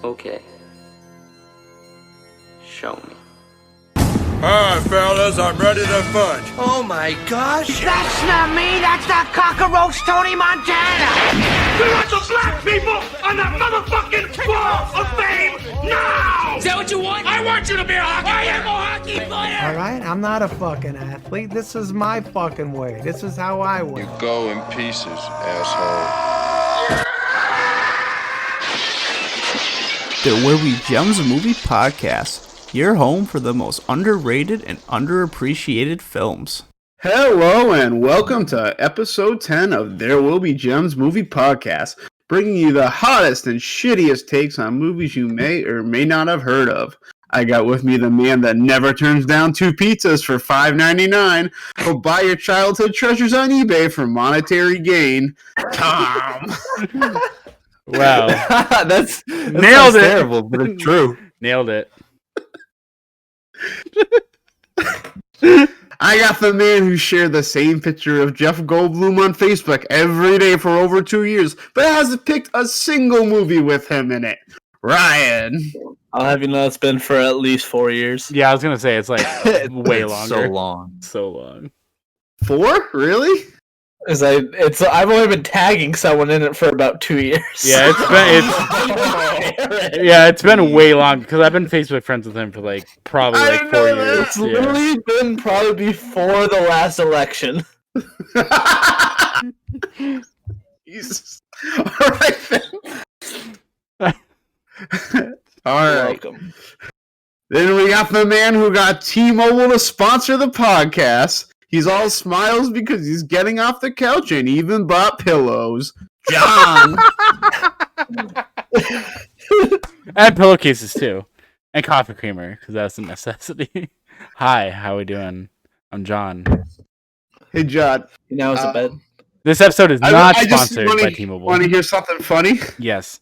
Okay. Show me. Alright, fellas, I'm ready to fight. Oh my gosh! That's not me, that's not cockroach Tony Montana! We want the black people on the motherfucking wall of fame now! Is that what you want? I want you to be a hockey player! I am a hockey player! Alright, I'm not a fucking athlete. This is my fucking way. This is how I win. You go in pieces, asshole. The Where We Gems Movie Podcast, your home for the most underrated and underappreciated films. Hello and welcome to episode 10 of There Will Be Gems Movie Podcast, bringing you the hottest and shittiest takes on movies you may or may not have heard of. I got with me the man that never turns down 2 pizzas for $5.99, but buy your childhood treasures on eBay for monetary gain, Tom. Wow. That's Nailed it. Terrible, but it's true. Nailed it. I got the man who shared the same picture of Jeff Goldblum on Facebook every day for over 2 years, but hasn't picked a single movie with him in it. Ryan. I'll have you know it's been for at least 4 years. Yeah, I was gonna say it's like way longer. So long. 4? Really? I've only been tagging someone in it for about 2 years. Yeah, it's been way long because I've been Facebook friends with him for like probably like 4 years. It's literally been probably before the last election. Jesus. All right then. All right. Welcome. Then we got the man who got T-Mobile to sponsor the podcast. He's all smiles because he's getting off the couch and even bought pillows. John. And pillowcases too. And coffee creamer, because that's a necessity. Hi, how we doing? I'm John. Hey, John. Now it's a bed. This episode is not sponsored by by T-Mobile. Want to hear something funny? Yes.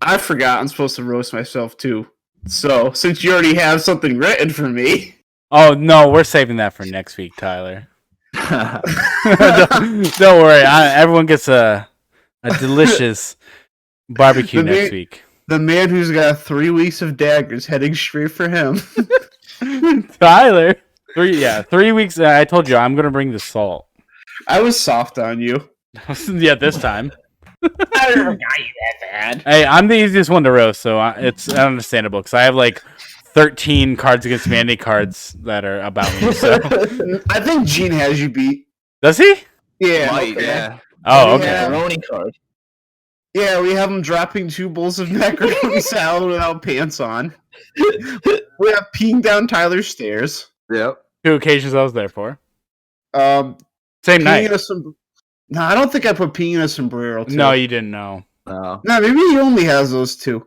I forgot I'm supposed to roast myself too. So, since you already have something written for me... Oh, no, we're saving that for next week, Tyler. don't worry. Everyone gets a delicious barbecue next week. The man who's got 3 weeks of daggers heading straight for him. Tyler. 3 weeks. I told you, I'm going to bring the salt. I was soft on you. Yeah, this time. I never got you that bad. Hey, I'm the easiest one to roast, so it's understandable, because I have like 13 Cards Against Humanity cards that are about me. So I think Gene has you beat. Does he? Yeah. Yeah. Oh, okay. Macaroni card. Yeah, we have him dropping 2 bowls of macaroni salad without pants on. We have peeing down Tyler's stairs. Yep. 2 occasions I was there for. Same night. No, I don't think I put peeing in a sombrero. Too. No, you didn't know. No. No, maybe he only has those 2.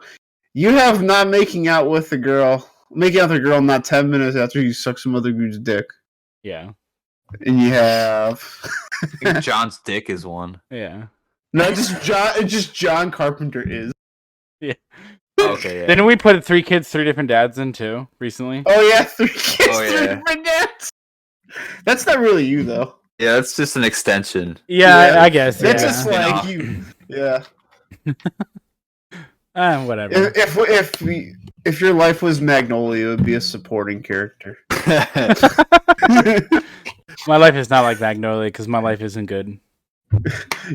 You have not making out with the girl not 10 minutes after you suck some other dude's dick. Yeah. And you have... I think John's dick is one. Yeah. No, just John Carpenter is. Yeah. Okay, yeah. Didn't we put 3 kids, 3 different dads in too recently? Oh yeah, 3 kids, Oh, 3 yeah. different dads. That's not really you though. Yeah, that's just an extension. Yeah, I guess. That's yeah. just like you. Yeah. Whatever. If your life was Magnolia, it would be a supporting character. My life is not like Magnolia because my life isn't good.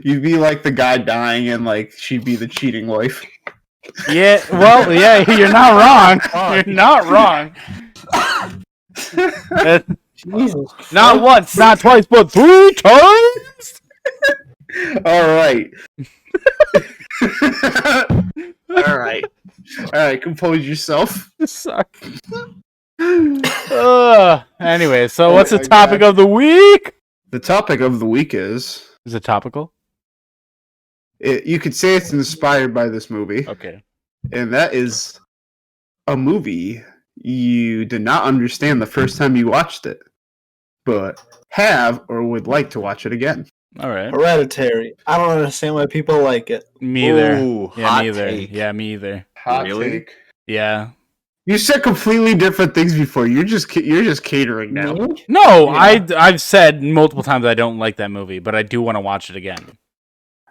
You'd be like the guy dying, and like she'd be the cheating wife. Yeah, well, yeah, you're not wrong. You're not wrong. Not once, not twice, but 3 times. All right. All right. Compose yourself. Suck. Anyway, so what's the topic of the week? The topic of the week is it topical? You could say it's inspired by this movie. Okay. And that is a movie you did not understand the first time you watched it, but have or would like to watch it again. All right. Hereditary. I don't understand why people like it. Me either. Ooh, Yeah, hot me either. take. Yeah, me either. Hot Really? take. Yeah. You said completely different things before. You're just catering now. No, Yeah. I've said multiple times I don't like that movie, but I do want to watch it again.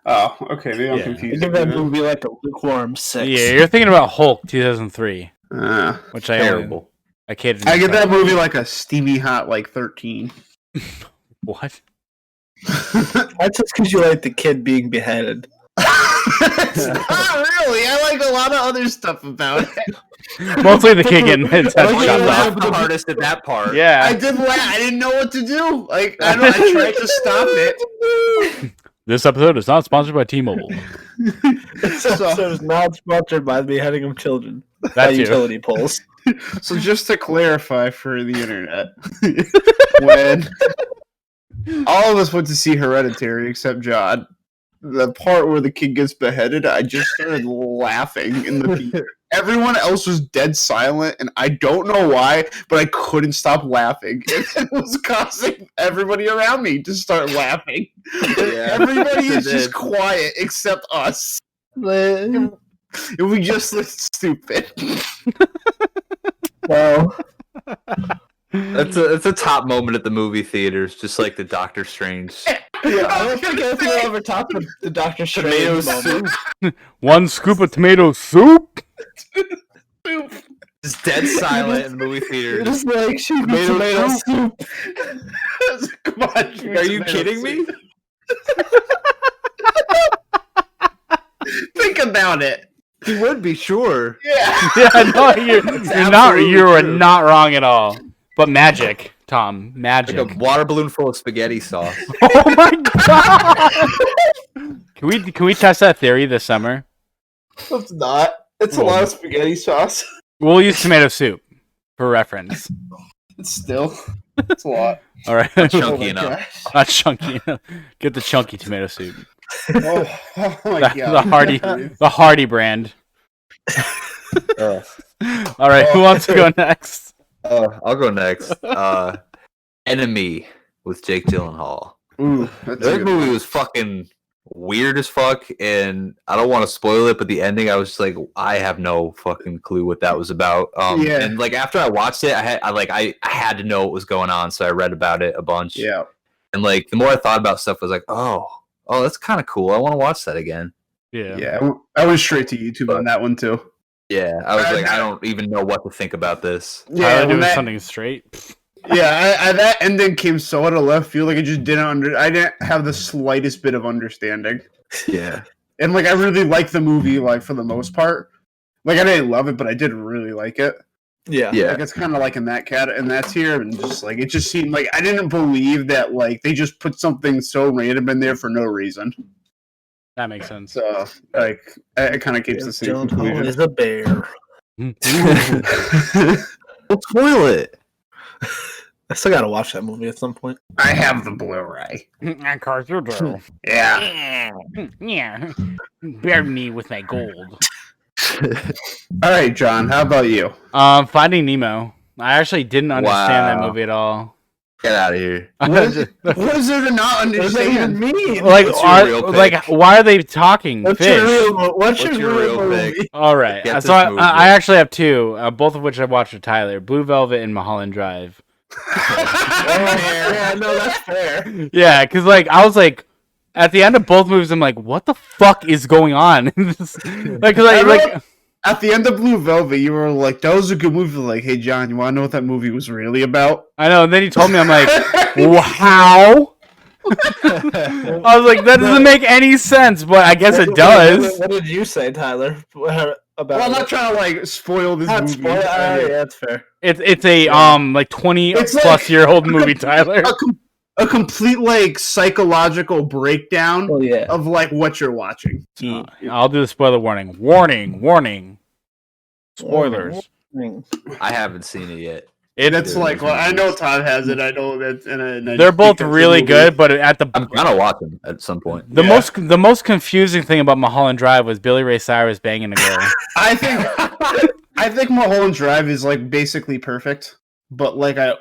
Oh, okay. Maybe I'm Yeah. I confused. give that movie like a lukewarm 6. Yeah, you're thinking about Hulk 2003, which Terrible. I catered. I give that movie like a steamy hot like 13. What? That's just because you like the kid being beheaded. It's not really. I like a lot of other stuff about it. Mostly the kid getting his head You chopped off. laughed the hardest at that part. Yeah. I did laugh. I didn't know what to do. Like I tried to stop it. This episode is not sponsored by T-Mobile. This episode is not sponsored by the beheading of children. By That's you. utility poles. So just to clarify for the internet, when all of us went to see Hereditary except John, the part where the kid gets beheaded, I just started laughing in the theater. Everyone else was dead silent, and I don't know why, but I couldn't stop laughing. And it was causing everybody around me to start laughing. Yeah. Everybody is It just did. quiet except us. And we just look stupid. Well, That's a top moment at the movie theaters, just like the Doctor Strange. yeah, I don't think anything will ever top the Dr. Tomato Strange soup. moment. One scoop of tomato soup. Just dead silent in the movie theaters. Just like shoot Tomato tomato soup. Come on, Are you kidding me? Think about it. He would be, sure. Yeah. Yeah, no, you are true. not wrong at all. But magic, Tom, magic. Like a water balloon full of spaghetti sauce. Oh my god! Can we test that theory this summer? It's not. It's a lot of spaghetti sauce. We'll use tomato soup for reference. It's still. It's a lot. All right, Chunky enough. not chunky. Get the chunky tomato soup. Oh my The, god. the Hardy brand. Oh. All right, who wants to go next? I'll go next. Enemy with Jake Gyllenhaal. Ooh, that's a That good movie one. was fucking weird as fuck, and I don't want to spoil it, but the ending, I was just like, I have no fucking clue what that was about. Yeah. And like after I watched it, I had to know what was going on, so I read about it a bunch. Yeah. And like the more I thought about stuff, I was like, oh, that's kind of cool. I want to watch that again. Yeah. Yeah. I went straight to YouTube on that one too. Yeah, I was like, I don't even know what to think about this. Yeah. Tyler when doing that, something straight. yeah. I that ending came so out of left field. Like I just didn't I didn't have the slightest bit of understanding. Yeah. And like I really liked the movie, like for the most part. Like I didn't love it, but I did really like it. Yeah. Yeah. Like it's kind of like in that tier, and just like it just seemed like I didn't believe that like they just put something so random in there for no reason. That makes sense. So like it kind of keeps the same Gyllenhaal conclusion. is a bear. Don't spoil it. I still gotta watch that movie at some point. I have the Blu-ray. Of course you do. Yeah. Yeah. Bear me with my gold. All right, John. How about you? Finding Nemo. I actually didn't understand that Wow. movie at all. Get out of here. What is there to not What does that even understand? mean? Like, What's your real pick? why are they talking What's fish? what's What's your your real movie? pick? All right, Get so this movie. I actually have two, both of which I watched with Tyler: Blue Velvet and Mulholland Drive. Yeah, no, that's fair. Yeah, because like I was like, at the end of both movies, I'm like, what the fuck is going on? like At the end of Blue Velvet, you were like, "That was a good movie." Like, hey, John, you want to know what that movie was really about? I know. And then he told me, I'm like, how? I was like, that doesn't make any sense, but I guess it does. What did you say, Tyler? About Well, I'm not trying to like spoil this Not movie. spoil- yeah, that's fair. It's a like 20 It's plus like- year old movie, Tyler. A complete like psychological breakdown Oh yeah. of like what you're watching. I'll do the spoiler warning. Warning. Spoilers. I haven't seen it yet. That's like, well, I know Todd has it. I know that, and I They're both think that's the really movie. good, but at I'm gonna watch them at some point. the Yeah. most confusing thing about Mulholland Drive was Billy Ray Cyrus banging a girl. I think Mulholland Drive is like basically perfect, but like I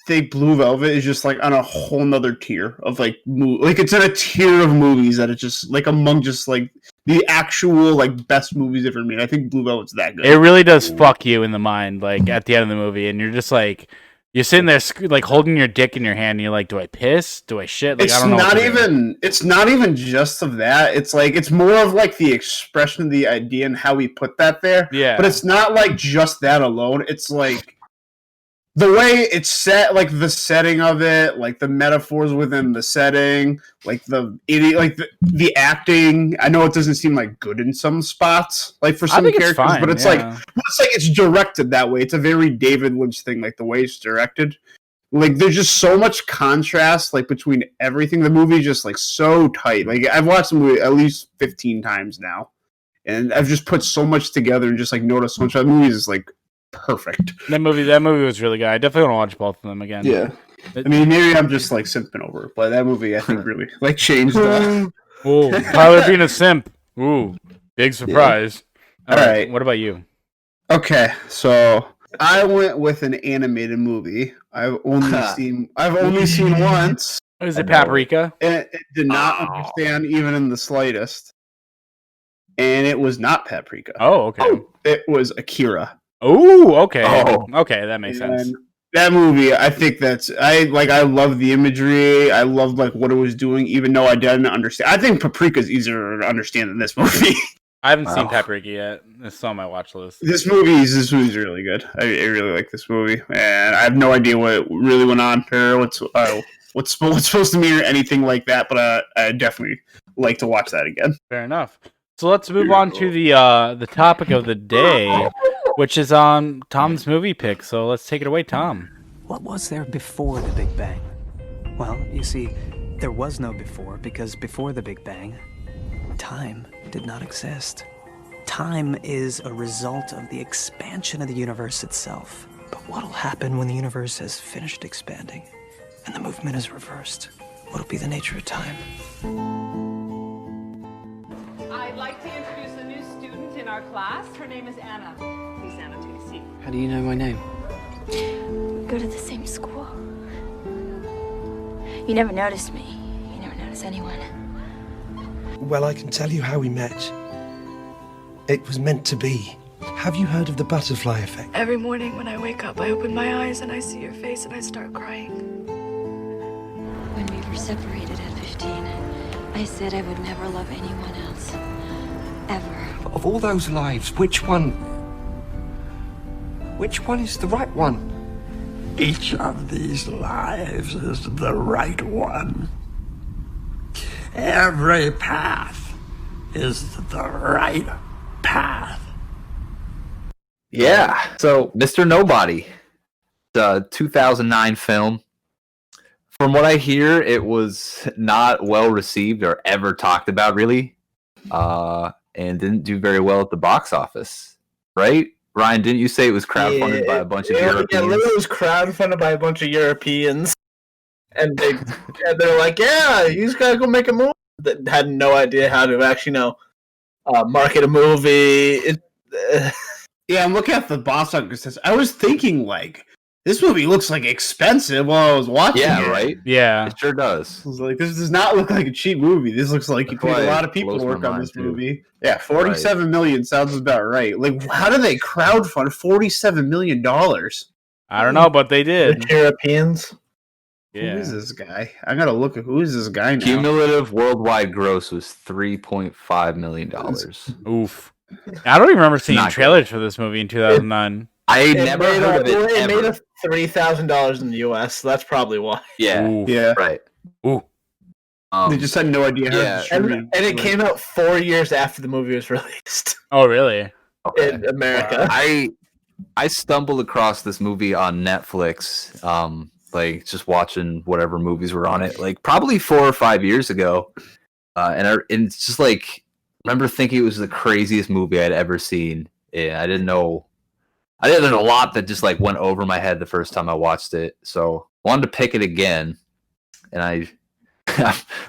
think Blue Velvet is just like on a whole nother tier of like like it's in a tier of movies that it's just like among just like the actual like best movies ever made. I think Blue Velvet's that good. It really does fuck you in the mind, like at the end of the movie, and you're just like, You're sitting there like holding your dick in your hand, and you're like, "Do I piss? Do I shit?" Like, I don't know. It's not even just of that. It's like it's more of like the expression of the idea and how we put that there. Yeah. But it's not like just that alone. It's like the way it's set, like the setting of it, like the metaphors within the setting, like the acting. I know it doesn't seem like good in some spots, like for some characters, fine, but it's it's directed that way. It's a very David Lynch thing, like the way it's directed. Like there's just so much contrast, like between everything. The movie's just like so tight. Like I've watched the movie at least 15 times now, and I've just put so much together and just like noticed so much. That movie is like perfect. That movie was really good. I definitely want to watch both of them again. Yeah. I mean, maybe I'm just like simping over it, but that movie I think really like changed the. Ooh, Tyler being a simp. Ooh, big surprise. Yeah. All right. What about you? Okay, so I went with an animated movie. I've only seen once. Is it Paprika? And it did not understand even in the slightest. And it was not Paprika. Oh, okay. It was Akira. Oh, okay. Okay, that makes sense. That movie, I think I love the imagery. I love like what it was doing, even though I didn't understand. I think Paprika's easier to understand than this movie. I haven't seen Paprika yet. It's on my watch list. This movie's really good. I really like this movie, and I have no idea what really went on or what's supposed to mean or anything like that. But I definitely like to watch that again. Fair enough. So let's move on to the topic of the day, which is on Tom's movie pick. So let's take it away, Tom. What was there before the Big Bang? Well, you see, there was no before because before the Big Bang, time did not exist. Time is a result of the expansion of the universe itself. But what'll happen when the universe has finished expanding and the movement is reversed? What'll be the nature of time? I'd like to introduce a new student in our class. Her name is Anna. Please, Anna, take a seat. How do you know my name? We go to the same school. You never noticed me. You never noticed anyone. Well, I can tell you how we met. It was meant to be. Have you heard of the butterfly effect? Every morning when I wake up, I open my eyes and I see your face and I start crying. When we were separated at 15, I said I would never love anyone else. Ever. Of all those lives, which one is the right one? Each of these lives is the right one. Every path is the right path. Yeah. So, Mr. Nobody, the 2009 film. From what I hear, it was not well received or ever talked about, really, and didn't do very well at the box office. Right, Ryan? Didn't you say it was crowdfunded by a bunch of Europeans? Yeah, it was crowdfunded by a bunch of Europeans, and they're like, "Yeah, you just gotta go make a movie." That had no idea how to actually market a movie. Yeah, I'm looking at the box office. I was thinking like, this movie looks like expensive while I was watching it. Yeah, right? Yeah. It sure does. I was like, this does not look like a cheap movie. This looks like you paid a lot of people to work on this movie. Yeah, $47 million sounds about right. Like, how do they crowdfund $47 million? I don't know, but they did. The Europeans. Yeah. Who is this guy? I gotta look at who is this guy now. Cumulative worldwide gross was $3.5 million. Oof. I don't even remember seeing Not trailers for this movie in 2009. I never heard of it. It made us $3,000 in the U.S. So that's probably why. Yeah. Oof. Yeah. Right. Ooh. They just had no idea how to distribute And it came out 4 years after the movie was released Oh, really? in America. I stumbled across this movie on Netflix, like just watching whatever movies were on it, like probably 4 or 5 years ago, and it's just like remember thinking it was the craziest movie I'd ever seen. Yeah, I didn't know. There's a lot that just like went over my head the first time I watched it, so wanted to pick it again, and I'm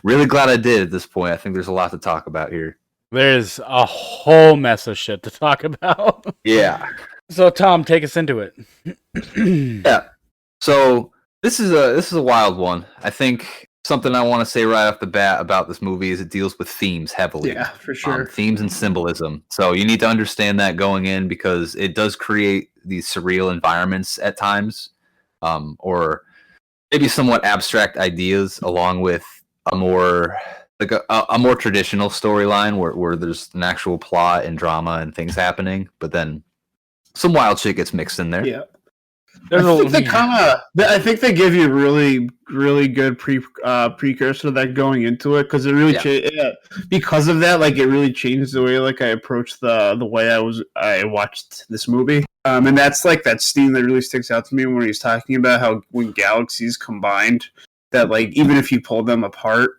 really glad I did at this point. I think there's a lot to talk about here. There's a whole mess of shit to talk about. Yeah. So Tom, take us into it. Yeah. So this is a wild one. I think something I want to say right off the bat about this movie is it deals with themes heavily. Yeah, for sure. Themes and symbolism. So you need to understand that going in because it does create these surreal environments at times. or maybe somewhat abstract ideas, along with a more a more traditional storyline where there's an actual plot and drama and things happening, but then some wild shit gets mixed in there. Yeah. I think they give you really, really good precursor to that going into it, because it really because of that, like, it really changed the way like I approached the way I watched this movie. And that's like that scene that really sticks out to me when he's talking about how when galaxies combined, that like even if you pull them apart,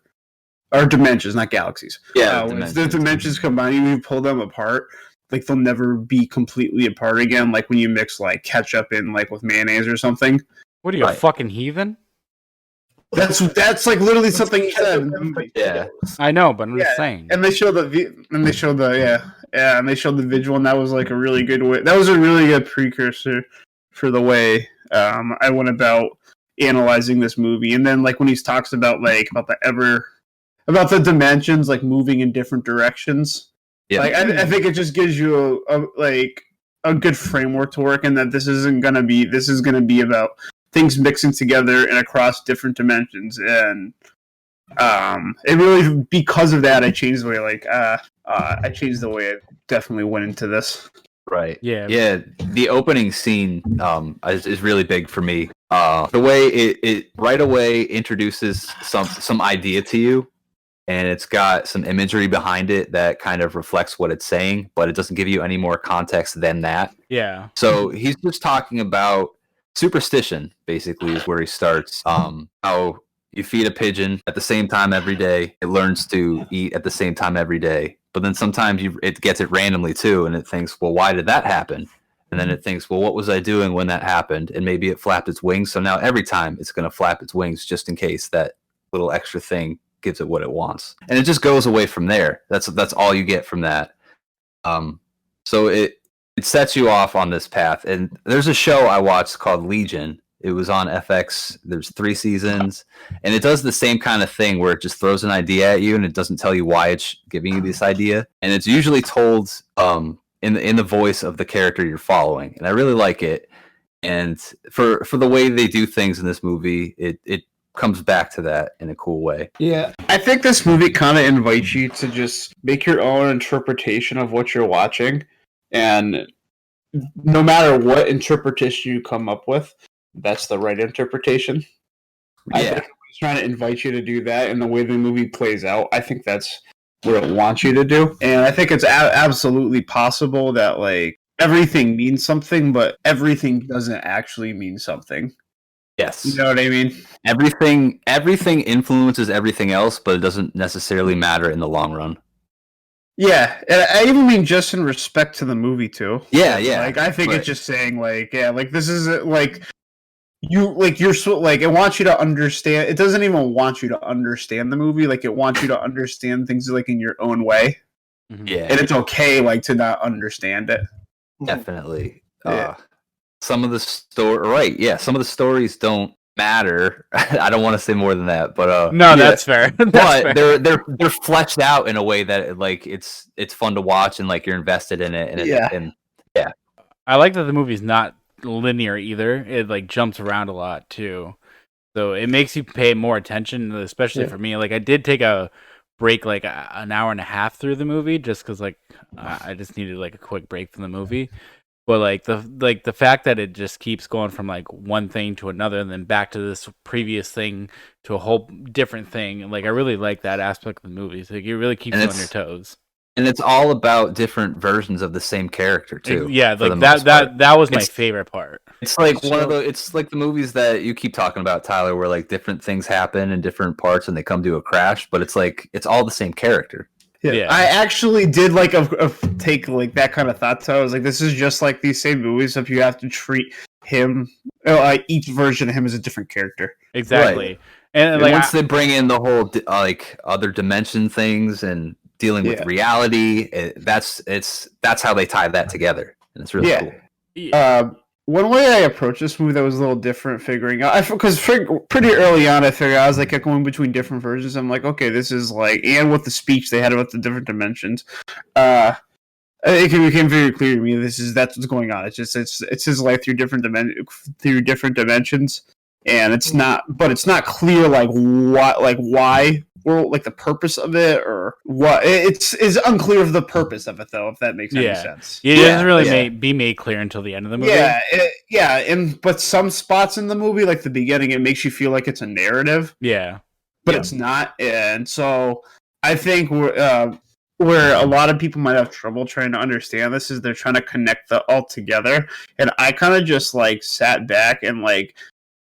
or dimensions, not galaxies. When the dimensions combine, even if you pull them apart, like they'll never be completely apart again. Like when you mix like ketchup in like with mayonnaise or something. What are you, a fucking heathen? That's like literally something he said in the movie. Yeah, I know, but I'm just saying. And they showed the visual, and that was like a really good way. That was a really good precursor for the way I went about analyzing this movie. And then like when he talks about about the dimensions like moving in different directions. Yeah, like I think it just gives you a good framework to work in, that this is going to be about things mixing together and across different dimensions, and it really, because of that, I changed the way I definitely went into this. Right. Yeah. The opening scene is really big for me. The way it right away introduces some idea to you. And it's got some imagery behind it that kind of reflects what it's saying, but it doesn't give you any more context than that. Yeah. So he's just talking about superstition, basically, is where he starts. How you feed a pigeon at the same time every day, it learns to eat at the same time every day. But then sometimes it gets it randomly too, and it thinks, well, why did that happen? And then it thinks, well, what was I doing when that happened? And maybe it flapped its wings. So now every time it's going to flap its wings just in case that little extra thing gives it what it wants, and it just goes away from there. That's all you get from that. So it sets you off on this path. And there's a show I watched called Legion. It was on FX. There's 3 seasons, and it does the same kind of thing where it just throws an idea at you and it doesn't tell you why it's giving you this idea, and it's usually told in the voice of the character you're following, and I really like it. And for the way they do things in this movie, it comes back to that in a cool way. Yeah, I think this movie kind of invites you to just make your own interpretation of what you're watching, and no matter what interpretation you come up with, that's the right interpretation. I think it's trying to invite you to do that, and the way the movie plays out, I think that's what it wants you to do. And I think it's absolutely possible that like everything means something, but everything doesn't actually mean something. Yes. You know what I mean? Everything influences everything else, but it doesn't necessarily matter in the long run. Yeah, and I even mean just in respect to the movie too. Yeah. Like I think it's just saying like, yeah, like this is like you're so like it wants you to understand. It doesn't even want you to understand the movie. Like it wants you to understand things like in your own way. Yeah, and it's okay like to not understand it. Definitely. Yeah. Some of the some of the stories don't matter. I don't want to say more than that, but no, that's fair. But they're fleshed out in a way that like it's fun to watch and like you're invested in it. And I like that the movie's not linear either. It like jumps around a lot too, so it makes you pay more attention. Especially for me, like I did take a break like an hour and a half through the movie just because like I just needed like a quick break from the movie. But like the fact that it just keeps going from like one thing to another and then back to this previous thing to a whole different thing, like I really like that aspect of the movie. So like, it really keeps you on your toes. And it's all about different versions of the same character too. Yeah, like that was my favorite part. It's like it's like the movies that you keep talking about, Tyler, where like different things happen in different parts and they come to a crash, but it's like it's all the same character. Yeah. I actually did like a take like that kind of thought. So I was like, this is just like these same movies. If you have to treat him, each version of him as a different character. Exactly. Right. And like once they bring in the whole like other dimension things and dealing with reality, that's how they tie that together, and it's really cool. One way I approached this movie that was a little different, figuring out because pretty early on I figured I was like going between different versions. I'm like, okay, this is like, and with the speech they had about the different dimensions, I it became very clear to me that's what's going on. It's his life through different dimensions, and it's not clear like why or like the purpose of it or what. It's unclear of the purpose of it though, if that makes any sense. It doesn't really be made clear until the end of the movie. But some spots in the movie, like the beginning, it makes you feel like it's a narrative. Yeah, but it's not, and so I think where a lot of people might have trouble trying to understand this is they're trying to connect all together, and I kind of just like sat back and like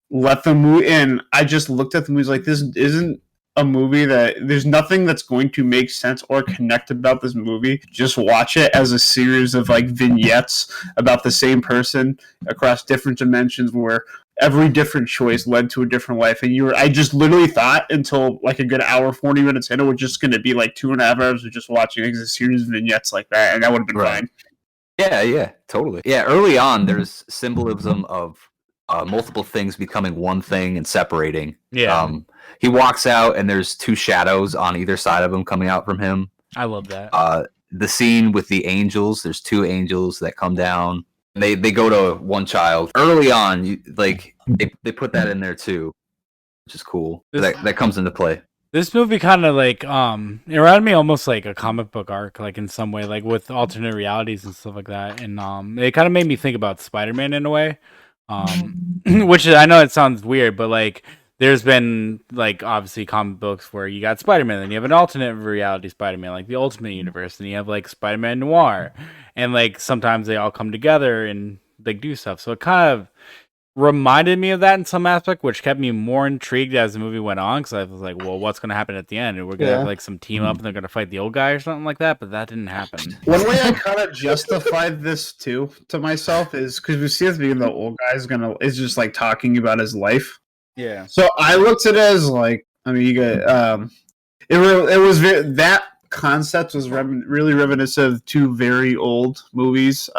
let the movie, and I just looked at the movies like this isn't a movie that there's nothing that's going to make sense or connect about this movie. Just watch it as a series of like vignettes about the same person across different dimensions where every different choice led to a different life. And I just literally thought until like a good hour, 40 minutes in, it was just going to be like 2.5 hours of just watching a series of vignettes like that. And that would have been fine. Yeah, totally. Yeah, early on, there's symbolism of multiple things becoming one thing and separating. Yeah. He walks out and there's two shadows on either side of him coming out from him. I love that. The scene with the angels, there's two angels that come down. They go to one child. Early on, they put that in there too, which is cool. That comes into play. This movie kind of like it reminded me almost like a comic book arc, like in some way, like with alternate realities and stuff like that. And it kind of made me think about Spider-Man in a way. Which I know it sounds weird, but like there's been like obviously comic books where you got Spider-Man, then you have an alternate reality Spider-Man, like the Ultimate Universe, and you have like Spider-Man Noir, and like sometimes they all come together and like do stuff. So it kind of reminded me of that in some aspect, which kept me more intrigued as the movie went on, because I was like, well, what's going to happen at the end? And we're going to have like some team up and they're going to fight the old guy or something like that, but that didn't happen. One way I kind of justified this too to myself is because we see at the beginning the old guy is just like talking about his life. Yeah. So I looked at it as like, I mean, you got that concept was really reminiscent of two very old movies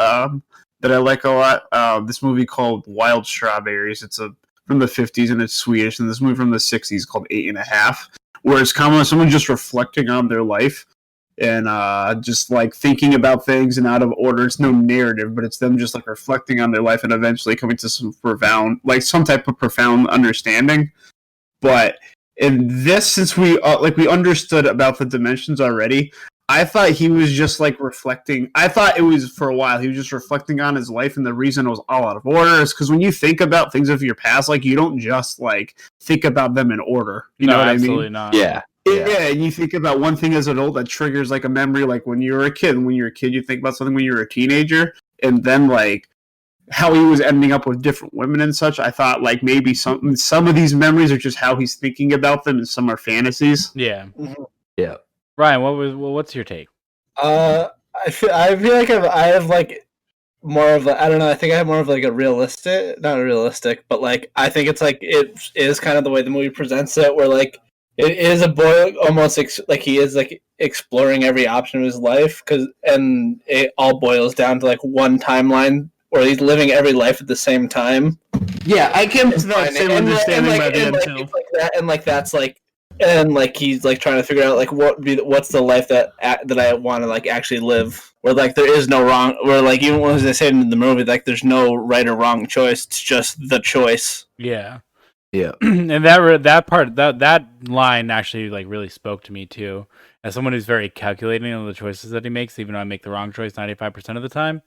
that I like a lot. This movie called Wild Strawberries. It's from the 50s and it's Swedish, and this movie from the 60s called 8½, where it's kind of someone just reflecting on their life and just like thinking about things and out of order. It's no narrative, but it's them just like reflecting on their life and eventually coming to some type of profound understanding. But in this, since we understood about the dimensions already, I thought he was just like reflecting. I thought it was for a while he was just reflecting on his life, and the reason it was all out of order is because when you think about things of your past, like you don't just like think about them in order. You know what I mean? Absolutely not. Yeah. Yeah, and you think about one thing as an adult that triggers like a memory, like when you were a kid. When you're a kid, you think about something when you were a teenager, and then like how he was ending up with different women and such. I thought like maybe some of these memories are just how he's thinking about them, and some are fantasies. Yeah. Yeah. Ryan, what's your take? I feel like I have like more of I don't know. I think I have more of like a not realistic, but like I think it's like it is kind of the way the movie presents it, where like it is a boy almost like he is like exploring every option of his life, and it all boils down to like one timeline where he's living every life at the same time. Yeah, I came to that same understanding by the end too. Like that, and like that's like. And like he's like trying to figure out like what's the life that I want to like actually live, where like there is no wrong, where like even when they say in the movie like there's no right or wrong choice, it's just the choice. Yeah. And that line actually like really spoke to me too, as someone who's very calculating on the choices that he makes, even though I make the wrong choice 95% of the time.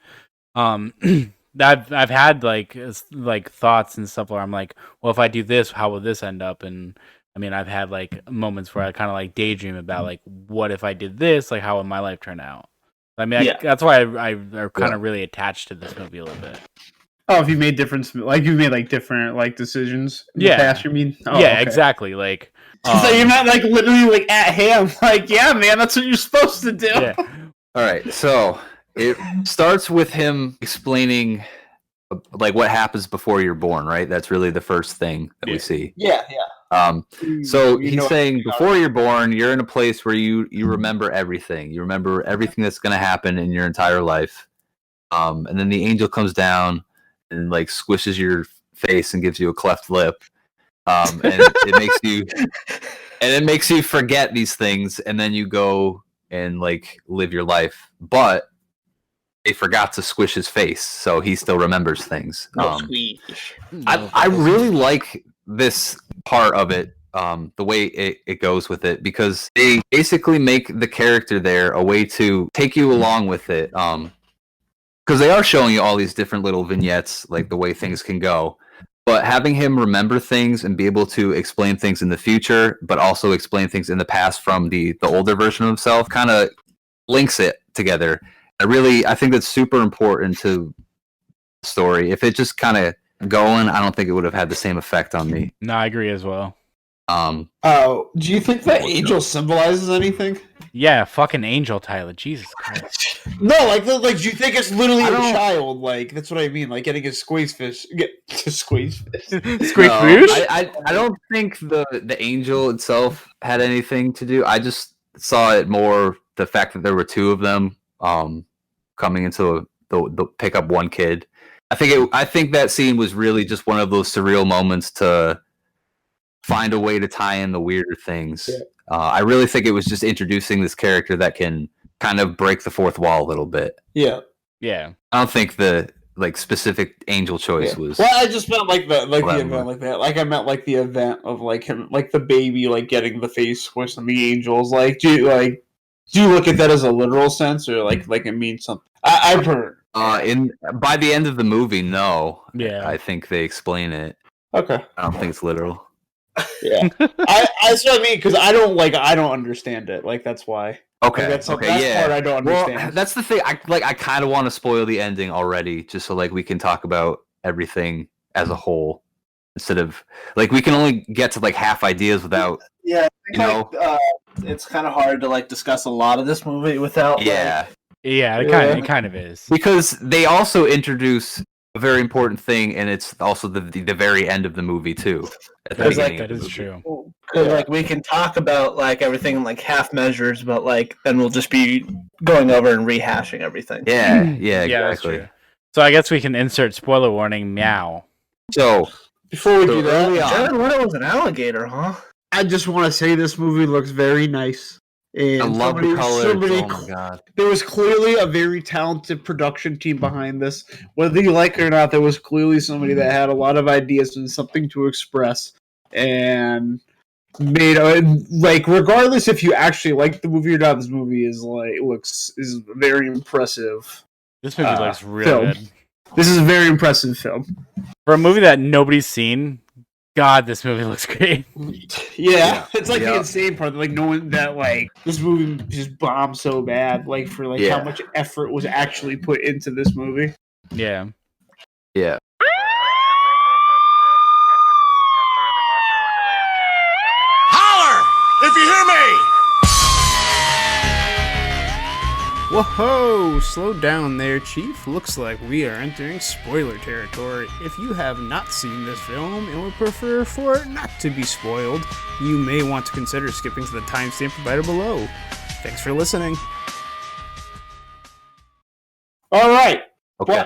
I've had like thoughts and stuff where I'm like, well, if I do this, how will this end up? And I mean, I've had like moments where I kind of like daydream about like, what if I did this? Like, how would my life turn out? I mean, that's why I kind of really attached to this movie a little bit. Oh, if you made different decisions in the past, you mean? Oh, yeah, okay. Exactly. Like, so you're not like literally like at him, like, yeah, man, that's what you're supposed to do. Yeah. All right, so it starts with him explaining like what happens before you're born, right? That's really the first thing that we see. Yeah. So he's saying before you're born, you're in a place where you remember everything. You remember everything that's going to happen in your entire life. And then the angel comes down and like squishes your face and gives you a cleft lip. And it makes you forget these things, and then you go and like live your life. But they forgot to squish his face, so he still remembers things. Squish. I really like this part of it, the way it goes with it, because they basically make the character there a way to take you along with it. Because they are showing you all these different little vignettes, like the way things can go. But having him remember things and be able to explain things in the future, but also explain things in the past from the older version of himself, kind of links it together. I think that's super important to the story. If it just kind of going, I don't think it would have had the same effect on me. No, I agree as well. Oh, do you think that angel symbolizes anything? Yeah, fucking angel, Tyler. Jesus Christ. No, like do you think it's literally a child? Like that's what I mean. Like getting a squeeze fish. Squeeze fish. I don't think the angel itself had anything to do. I just saw it more the fact that there were two of them coming into the pick up one kid. I think that scene was really just one of those surreal moments to find a way to tie in the weirder things. Yeah. I really think it was just introducing this character that can kind of break the fourth wall a little bit. Yeah. Yeah. I don't think the specific angel choice was. Well, I just meant the event like that. Like I meant like the event of like him, like the baby, like getting the face squished and the angels. Do you look at that as a literal sense or like it means something? I've heard. By the end of the movie, no. Yeah. I think they explain it. Okay. I don't think it's literal. Yeah. That's what I mean, because I don't understand it. Like that's why. Okay. That's part I don't understand. Well, that's the thing. I kind of want to spoil the ending already, just so we can talk about everything as a whole, instead of we can only get to half ideas without. Yeah, it's kind of hard to discuss a lot of this movie without. Yeah. It kind of is, because they also introduce a very important thing, and it's also the very end of the movie too. That is true. Because we can talk about everything in half measures, but then we'll just be going over and rehashing everything. Yeah, exactly. True. So I guess we can insert spoiler warning. Meow. So before we do that, Jared Leto was an alligator, huh? I just want to say this movie looks very nice. And I love the colors. Oh my god! There was clearly a very talented production team behind this. Whether you like it or not, there was clearly somebody that had a lot of ideas and something to express, and made regardless if you actually like the movie or not, this movie is is very impressive. This movie looks really good. This is a very impressive film for a movie that nobody's seen. God, this movie looks great. Yeah. It's the insane part. Knowing that this movie just bombed so bad, for how much effort was actually put into this movie. Yeah. Yeah. Holler if you hear me. Whoa, slow down there, Chief. Looks like we are entering spoiler territory. If you have not seen this film and would prefer for it not to be spoiled, you may want to consider skipping to the timestamp provided below. Thanks for listening. All right. Okay.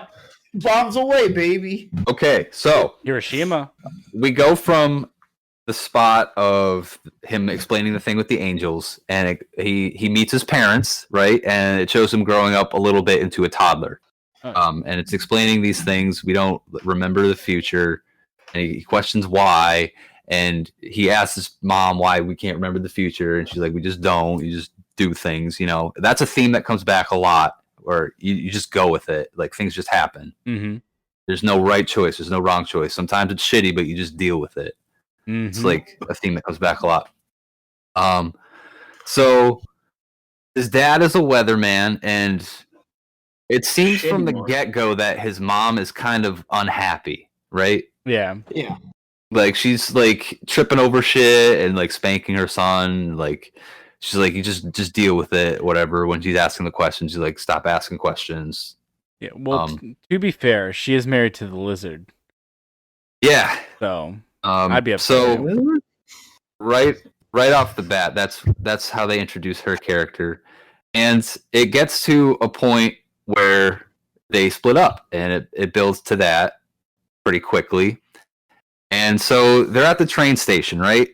Bombs away, baby. Okay, so Hiroshima. We go from the spot of him explaining the thing with the angels, and he meets his parents, right? And it shows him growing up a little bit into a toddler. And it's explaining these things. We don't remember the future, and he questions why. And he asks his mom why we can't remember the future, and she's like, "We just don't. You just do things." That's a theme that comes back a lot, where you just go with it. Things just happen. Mm-hmm. There's no right choice. There's no wrong choice. Sometimes it's shitty, but you just deal with it. Mm-hmm. It's a theme that comes back a lot. So his dad is a weatherman, and it seems from the get-go that his mom is kind of unhappy, right? Yeah. Yeah. She's tripping over shit and spanking her son. She's you just deal with it, whatever. When she's asking the questions, she's stop asking questions. Yeah. Well, to be fair, she is married to the lizard. Yeah. So I'd be upset. So right off the bat, that's how they introduce her character, and it gets to a point where they split up, and it builds to that pretty quickly. And so they're at the train station, right?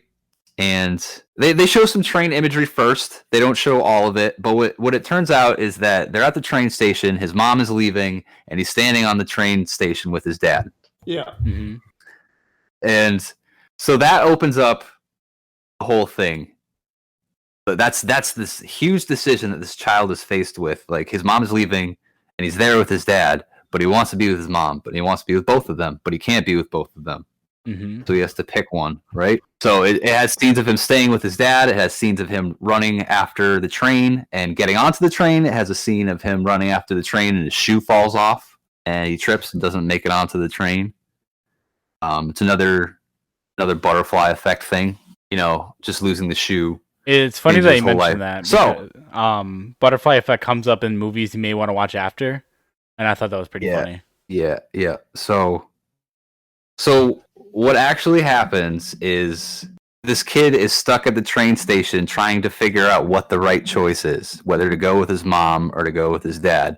and they show some train imagery first. They don't show all of it, but what it turns out is that they're at the train station. His mom is leaving, and he's standing on the train station with his dad. Yeah. Mm-hmm. And so that opens up the whole thing. But that's this huge decision that this child is faced with. Like, his mom is leaving, and he's there with his dad, but he wants to be with his mom, but he wants to be with both of them, but he can't be with both of them. Mm-hmm. So he has to pick one, right? So it has scenes of him staying with his dad. It has scenes of him running after the train and getting onto the train. It has a scene of him running after the train and his shoe falls off and he trips and doesn't make it onto the train. It's another butterfly effect thing, just losing the shoe. It's funny that you mentioned that. So, because, butterfly effect comes up in movies you may want to watch after, and I thought that was pretty funny. Yeah. So what actually happens is this kid is stuck at the train station trying to figure out what the right choice is, whether to go with his mom or to go with his dad.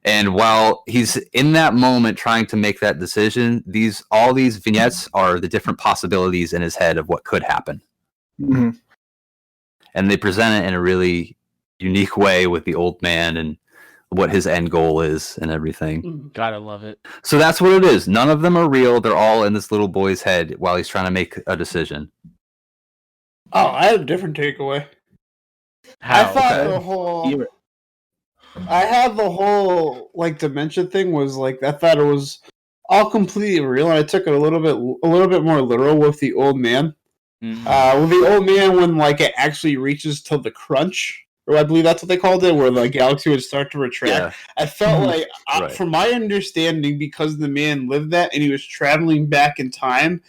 And while he's in that moment trying to make that decision, all these vignettes are the different possibilities in his head of what could happen. Mm-hmm. And they present it in a really unique way with the old man and what his end goal is and everything. Gotta love it. So that's what it is. None of them are real. They're all in this little boy's head while he's trying to make a decision. Oh, I have a different takeaway. How? I thought I had the whole like dementia thing was like I thought it was all completely real, and I took it a little bit more literal with the old man. Mm-hmm. With the old man, when like it actually reaches to the crunch. Or I believe that's what they called it, where the galaxy would start to retract. Yeah. I felt like, Right. from my understanding, because the man lived that and he was traveling back in time,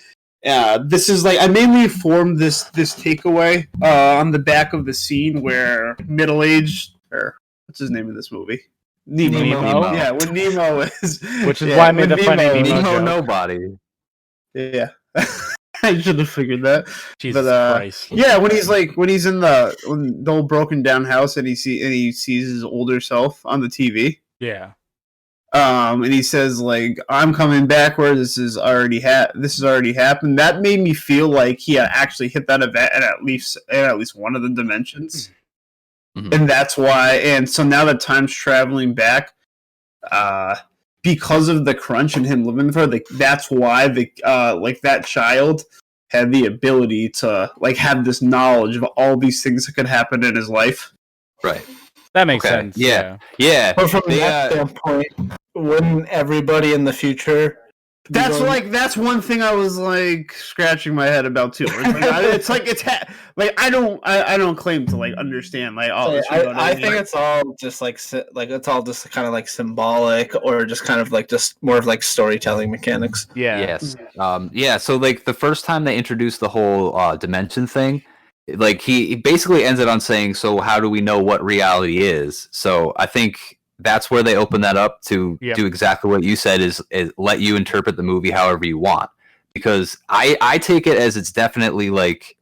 this is like I mainly formed this takeaway on the back of the scene where middle-aged, or what's his name in this movie? Nemo. Yeah, when Nemo is, Which is why I made the funny Nemo Nemo joke. nobody. Yeah. I should have figured that. Jesus Christ. Yeah, when he's in the old broken down house and he sees his older self on the TV. Yeah. And he says like, "I'm coming back where this has already happened." That made me feel like he had actually hit that event at least one of the dimensions. Mm-hmm. And that's why. And so now that time's traveling back, because of the crunch and him living for that's why that child had the ability to like have this knowledge of all these things that could happen in his life. Right. That makes Okay. sense. Yeah. But from that standpoint, wouldn't everybody in the future? That's one thing I was like scratching my head about too. It's like I don't claim to like understand like all this. I think it's all just like it's all just kind of like symbolic or just kind of like just more of like storytelling mechanics. Yeah. Yes. So like the first time they introduced the whole dimension thing, like he basically ends it on saying, "So how do we know what reality is?" So I think that's where they open that up to do exactly what you said is let you interpret the movie however you want. Because I take it as it's definitely like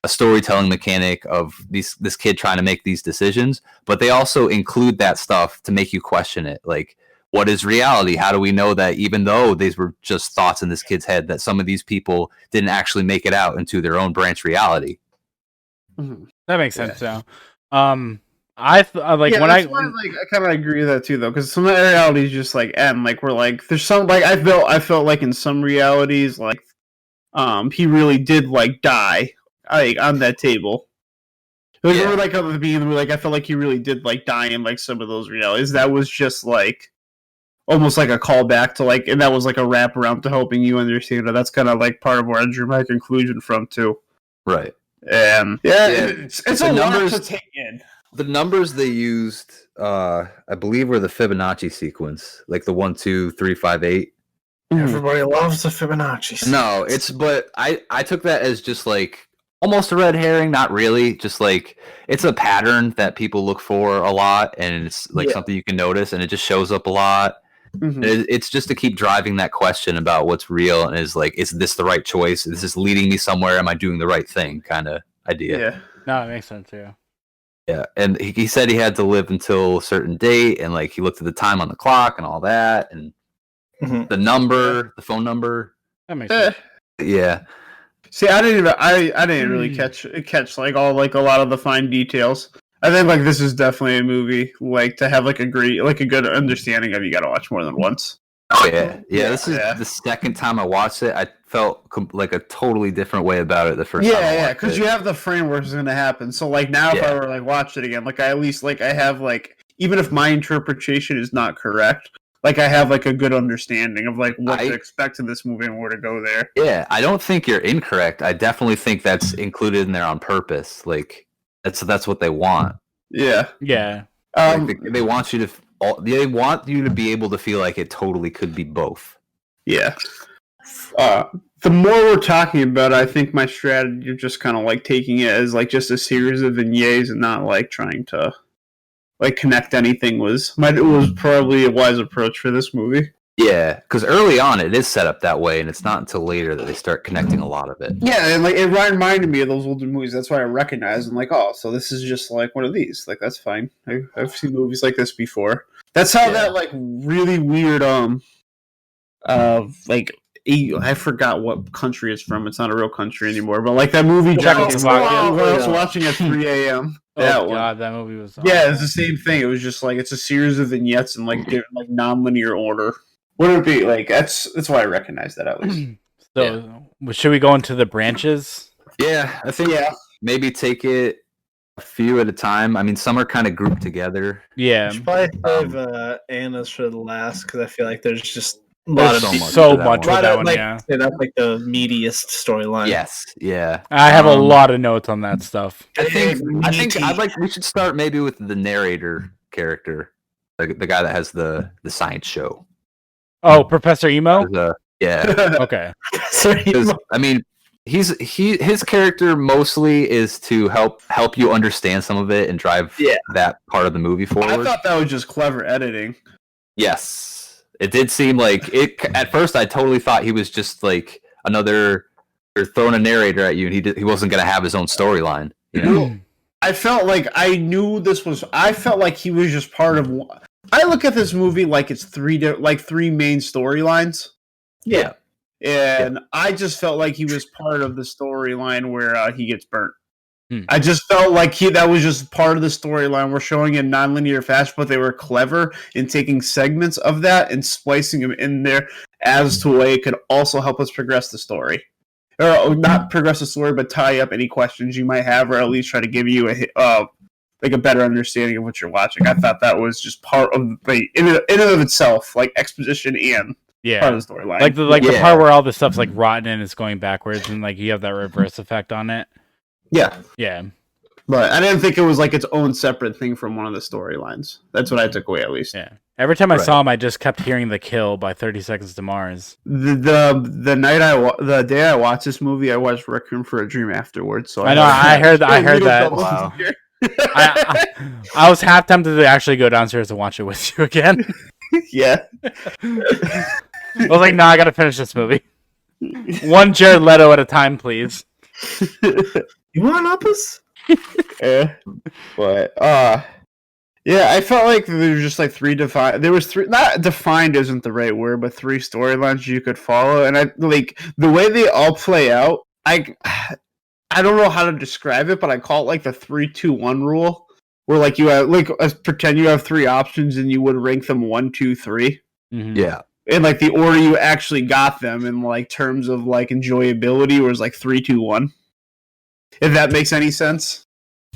a storytelling mechanic of this kid trying to make these decisions, but they also include that stuff to make you question it. Like, what is reality? How do we know that even though these were just thoughts in this kid's head, that some of these people didn't actually make it out into their own branch reality? Mm-hmm. That makes sense now. I kind of agree with that too, though, because some of the realities just like end. Like we're like, there's some like I felt like in some realities, like he really did like die, like on that table. Like, we're like at the beginning, we're like I felt like he really did like die in like some of those realities. That was just like almost like a callback to like, and that was like a wrap around to helping you understand. That's kind of like part of where I drew my conclusion from too. Right. It's a lot to take in. The numbers they used, I believe, were the Fibonacci sequence, like the 1, 2, 3, 5, 8. Everybody loves the Fibonacci. No, but I took that as just like almost a red herring. Not really, just like it's a pattern that people look for a lot, and it's like something you can notice, and it just shows up a lot. Mm-hmm. It's just to keep driving that question about what's real, and is this the right choice? Is this leading me somewhere? Am I doing the right thing? Kind of idea. Yeah. No, it makes sense. Yeah. Yeah, and he said he had to live until a certain date, and like he looked at the time on the clock and all that, and the phone number. That makes sense. Yeah. See, I didn't really catch like all like a lot of the fine details. I think like this is definitely a movie like to have like a good understanding of. You got to watch more than once. Oh yeah. This is the second time I watched it. I felt like a totally different way about it the first time. Yeah, because you have the framework is going to happen. So like now, if I were like watch it again, like I at least like I have like even if my interpretation is not correct, like I have like a good understanding of like what to expect in this movie and where to go there. Yeah, I don't think you're incorrect. I definitely think that's included in there on purpose. Like that's what they want. Yeah, yeah. Like, they want you to. They want you to be able to feel like it totally could be both. Yeah. The more we're talking about it, I think my strategy of just kind of like taking it as like just a series of vignettes and not like trying to like connect anything was probably a wise approach for this movie. Yeah, because early on it is set up that way, and it's not until later that they start connecting a lot of it. Yeah, and like it reminded me of those older movies. That's why I recognized. I'm like, oh, so this is just like one of these. Like that's fine. I've seen movies like this before. That's how that like really weird like I forgot what country it's from. It's not a real country anymore. But like that movie, I was watching at 3 a.m. Oh god, that movie was. Yeah, it's the same thing. It was just like it's a series of vignettes in like different, like non-linear order. Wouldn't it be like that's why I recognize that at least. So should we go into the branches? Yeah, I think maybe take it a few at a time. I mean, some are kind of grouped together. Yeah, should probably save Anna's for the last because I feel like there's just a lot of so much with that one. like, Yeah, that's like the meatiest storyline. Yes, yeah. I have a lot of notes on that stuff. I think we should start maybe with the narrator character, the guy that has the science show. Oh, Professor Emo? Yeah. Okay. I mean, his character mostly is to help you understand some of it and drive that part of the movie forward. I thought that was just clever editing. Yes. It did seem like it at first. I totally thought he was just like another or throwing a narrator at you, and he wasn't going to have his own storyline. You know? I felt like I knew this was. I felt like he was just part of. I look at this movie like it's three main storylines. Yeah, and I just felt like he was part of the storyline where he gets burnt. I just felt like that was just part of the storyline. We're showing in non-linear fashion, but they were clever in taking segments of that and splicing them in there as to a way it could also help us progress the story. Or not progress the story, but tie up any questions you might have, or at least try to give you a better understanding of what you're watching. I thought that was just part of in and of itself, like exposition and part of the storyline. Like the part where all the stuff's like rotten and it's going backwards, and like you have that reverse effect on it. Yeah. But I didn't think it was like its own separate thing from one of the storylines. That's what I took away, at least. Yeah. Every time I saw him, I just kept hearing "The Kill" by 30 Seconds to Mars. The day I watched this movie, I watched Requiem for a Dream afterwards. So I heard that. Wow. I was half tempted to actually go downstairs and watch it with you again. Yeah. I was like, no, I gotta finish this movie. One Jared Leto at a time, please. You want uppers? Yeah. But yeah, I felt like there was just like three defined. There was three. Not defined isn't the right word, but three storylines you could follow, and I like the way they all play out. I don't know how to describe it, but I call it like the 3-2-1 rule, where like you have like pretend you have three options and you would rank them 1, 2, 3. Mm-hmm. Yeah. In like the order you actually got them in like terms of like enjoyability was like 3, 2, 1. If that makes any sense.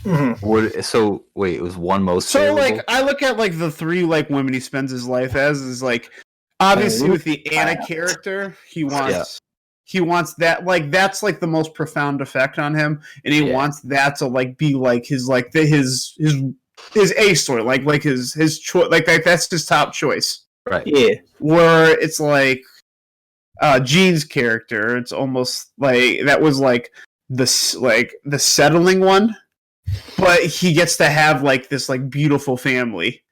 Mm-hmm. So wait, it was one most. So favorable? like I look at like the three like women he spends his life as is like obviously with the Anna character he wants that like that's like the most profound effect on him, and he wants that to like be like his like his A story like his choice like that's his top choice. Right. Yeah. Where it's like Jean's character, it's almost like that was like the settling one, but he gets to have like this like beautiful family.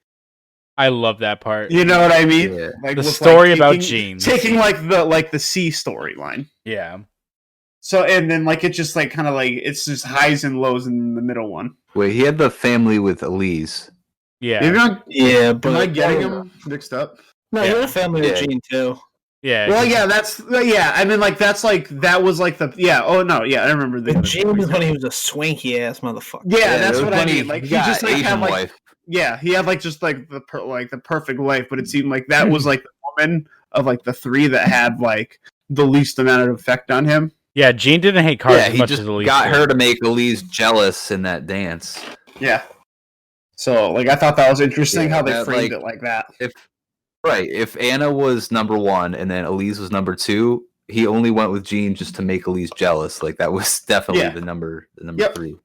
I love that part. You know what I mean? Yeah. Like the story about Jean taking like the C storyline. Yeah. So and then like it's just like kind of like it's just highs and lows in the middle one. Wait, he had the family with Elise. Yeah. Maybe yeah, but am I getting them mixed up? No, you had a family with Jean too. Yeah. Well, yeah, I mean, like that was like the Oh no, yeah, I remember the Gene was when he was a swanky ass motherfucker. Yeah, that's what I mean. Like he just like had like wife. yeah, he had like just like the perfect life, but it seemed like that was like the woman of like the three that had like the least amount of effect on him. Yeah, Gene didn't hate cars as he much just as Elise got did. her to make Elise jealous in that dance. Yeah. So like I thought that was interesting how they that, framed like, it like that. If Anna was number 1 and then Elise was number 2, he only went with Gene just to make Elise jealous. Like that was definitely the number 3.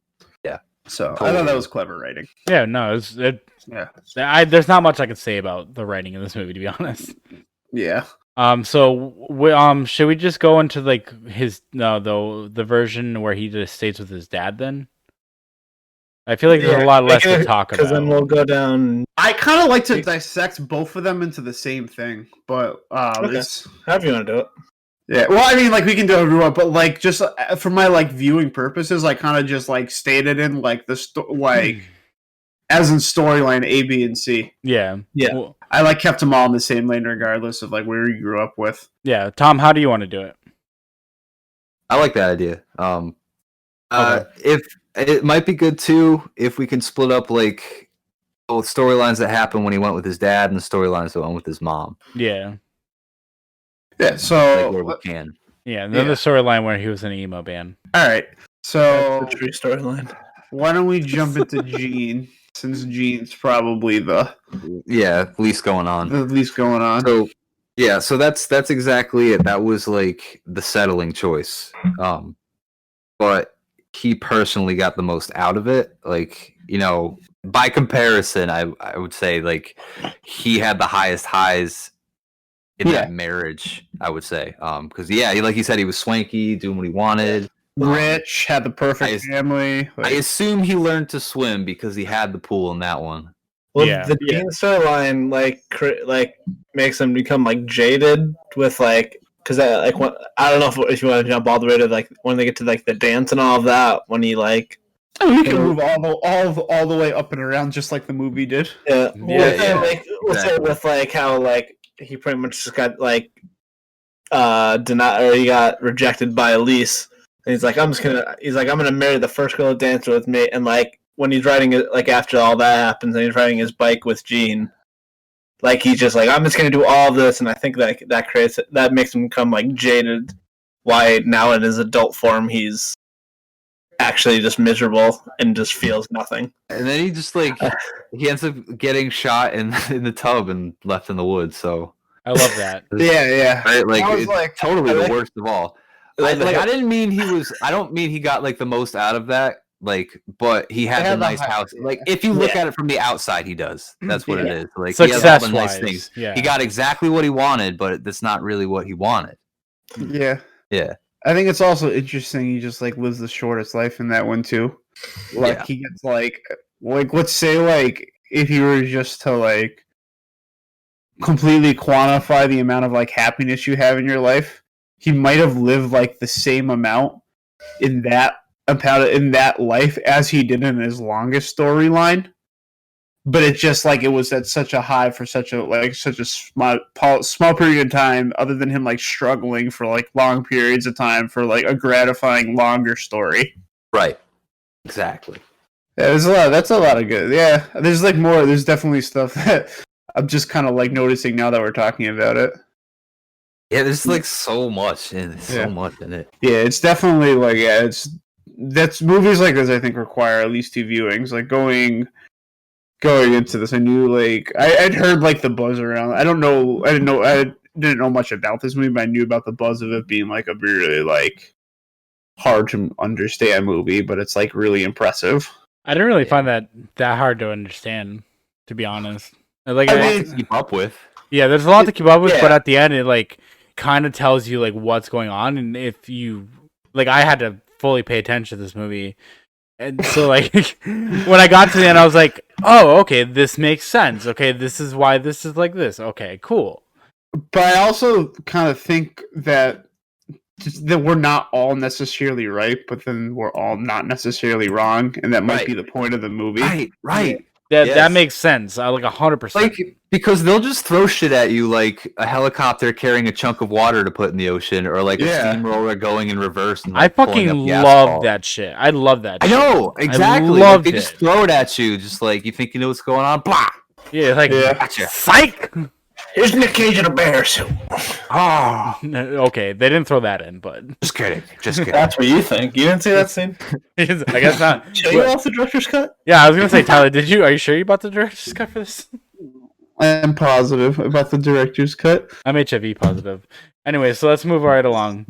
Yeah. So I thought that was clever writing. Yeah, no, there's not much I can say about the writing in this movie, to be honest. Yeah. So should we just go into like the version where he just stays with his dad then? I feel like there's a lot less to talk about. Because then we'll go down. I kind of like to dissect both of them into the same thing, but it's however you want to do it. Yeah, well, I mean, like we can do whatever we want, but like just for my like viewing purposes, I kind of just like stated in like as in storyline A, B, and C. Yeah, Well, I like kept them all in the same lane regardless of like where you grew up with. Yeah, Tom, how do you want to do it? I like that idea. If it might be good too if we can split up like both storylines that happened when he went with his dad and the storylines that went with his mom. Yeah. Yeah, so like where we can. Yeah, and then the storyline where he was in an emo band. All right, so the true storyline. Why don't we jump into Gene, since Gene's probably the least going on. The least going on. So so that's exactly it. That was like the settling choice. But he personally got the most out of it. Like, you know, by comparison, I would say like he had the highest highs in that marriage, I would say. Because like you said, he was swanky, doing what he wanted. Rich, had the perfect family. I assume he learned to swim because he had the pool in that one. Well, the Gene storyline like makes him become like jaded with like because I don't know if you want to jump all the way to like when they get to like the dance and all of that when he like. I mean, we can move all the way up and around just like the movie did. Yeah. With like how like he pretty much just got like denied or he got rejected by Elise. And he's like, I'm gonna marry the first girl to dance with me. And like when he's riding it, like after all that happens, and he's riding his bike with Gene, like he's just like, I'm just gonna do all of this. And I think that makes him become like jaded. Why now in his adult form he's actually just miserable and just feels nothing. And then he just like he ends up getting shot in the tub and left in the woods. So I love that. Yeah. Right? Like I was it's like, totally the worst of all. I don't mean he got like the most out of that, like, but he had the nice house. Like, if you look at it from the outside, he does. That's what it is. Like, he has all the nice things. Yeah. He got exactly what he wanted, but that's not really what he wanted. Yeah. Yeah. I think it's also interesting. He just like lives the shortest life in that one too. Like he gets like let's say like if you were just to like completely quantify the amount of like happiness you have in your life. He might have lived like the same amount in that life as he did in his longest storyline, but it's just like it was at such a high for such a small period of time. Other than him like struggling for like long periods of time for like a gratifying longer story. Right. Exactly. Yeah, there's a lot. That's a lot of good. Yeah, there's like more. There's definitely stuff that I'm just kind of like noticing now that we're talking about it. Yeah, there's like so much in it. Yeah, it's definitely like that's movies like this I think require at least 2 viewings. Like going into this, I knew like I'd heard like the buzz around. I didn't know much about this movie, but I knew about the buzz of it being like a really like hard to understand movie, but it's like really impressive. I didn't really find that hard to understand, to be honest. Like I mean, to keep up with. Yeah, there's a lot to keep up with, but at the end it like kind of tells you like what's going on, and if you like, I had to fully pay attention to this movie, and so like when I got to the end, I was like, oh, okay, this makes sense. Okay, this is why this is like this. Okay, cool. But I also kind of think that we're not all necessarily right, but then we're all not necessarily wrong, and that might be the point of the movie. Right. That makes sense. I like 100%. Like Because they'll just throw shit at you like a helicopter carrying a chunk of water to put in the ocean, or like a steamroller going in reverse and like I pulling fucking up the love asphalt. that shit. I love that. I shit. know exactly. I Like, loved they just it. throw it at you, just like you think you know what's going on. Blah. Yeah, like Gotcha. psych. Here's Nick Cage in a bear suit. Oh, okay, they didn't throw that in, but just kidding. Just kidding. That's what you think. You didn't see that scene? I guess not. Show you off the director's cut? Yeah, I was gonna say, Tyler, did you? Are you sure you bought the director's cut for this? I'm positive about the director's cut. I'm HIV positive. Anyway, so let's move right along.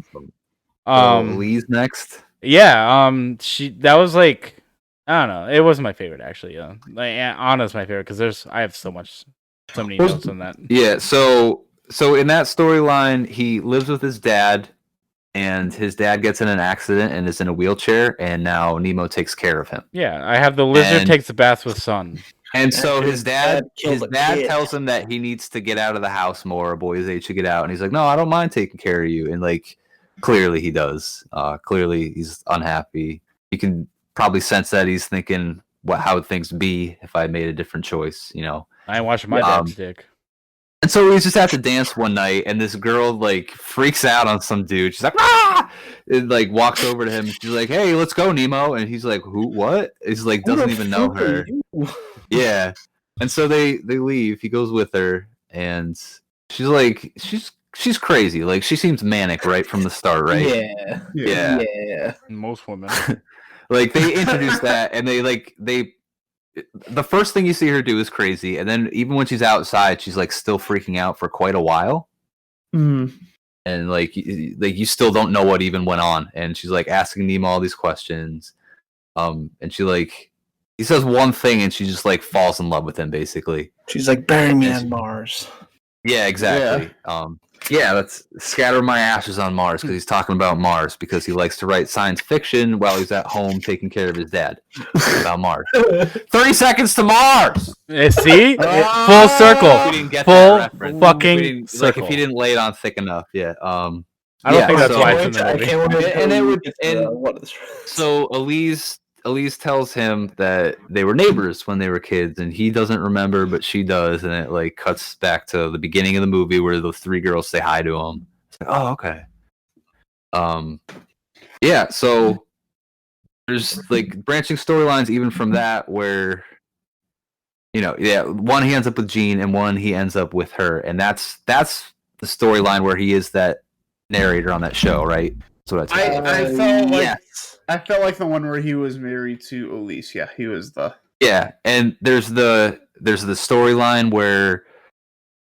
Lee's next. Yeah, that was like, I don't know. It wasn't my favorite actually. Yeah, like Anna's my favorite because I have so many notes on that. Yeah, so in that storyline, he lives with his dad, and his dad gets in an accident and is in a wheelchair, and now Nemo takes care of him. Yeah, I have the lizard takes a bath with sun. And so his dad kid. tells him that he needs to get out of the house more. A boy his age should get out, and he's like, "No, I don't mind taking care of you." And like, clearly he does. Clearly he's unhappy. You can probably sense that he's thinking, how would things be if I made a different choice? You know, I ain't watching my dad's dick. And so he's just at the dance one night, and this girl like freaks out on some dude. She's like, "Ah!" And like walks over to him. And she's like, "Hey, let's go, Nemo." And he's like, "Who? What?" He's like, doesn't even know her. Yeah. And so they leave. He goes with her, and she's like, she's crazy. Like, she seems manic right from the start, right? Yeah. Most women. Like, they introduce that, and the first thing you see her do is crazy, and then even when she's outside, she's like still freaking out for quite a while. Mm. And like you still don't know what even went on, and she's like asking Nemo all these questions. And he says one thing, and she just like falls in love with him, basically. She's like, bury me on Mars. Yeah, exactly. Let's scatter my ashes on Mars, because he's talking about Mars, because he likes to write science fiction while he's at home taking care of his dad about Mars. 30 seconds to Mars. See, full circle, full fucking circle. Like if he didn't lay it on thick enough, yeah. I don't think that's why it's in the movie. So Elise tells him that they were neighbors when they were kids, and he doesn't remember, but she does, and it like cuts back to the beginning of the movie where the three girls say hi to him. It's like, oh, okay. Yeah, so there's like branching storylines even from that where, one he ends up with Jean and one he ends up with her, and that's the storyline where he is that narrator on that show, right? That's what I felt like the one where he was married to Elise. Yeah, he was the. Yeah, and there's the storyline where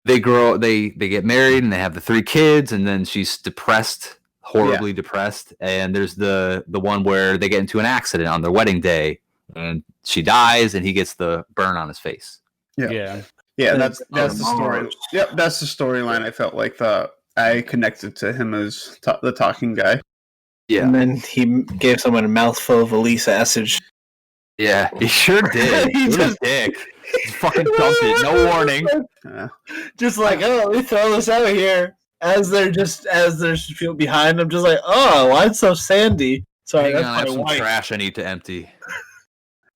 they get married and they have the three kids, and then she's depressed, horribly depressed. And there's the one where they get into an accident on their wedding day, and she dies, and he gets the burn on his face. Yeah. That's the story. Yep, that's the storyline. I felt like I connected to him as the talking guy. Yeah, and then he gave someone a mouthful of Elise acid. Yeah, he sure did. He was a dick. He fucking dumped it, no warning. Just like, let me throw this out here. As there's people behind him, just like, oh, why it's so sandy? Sorry, that's my wife. Trash I need to empty.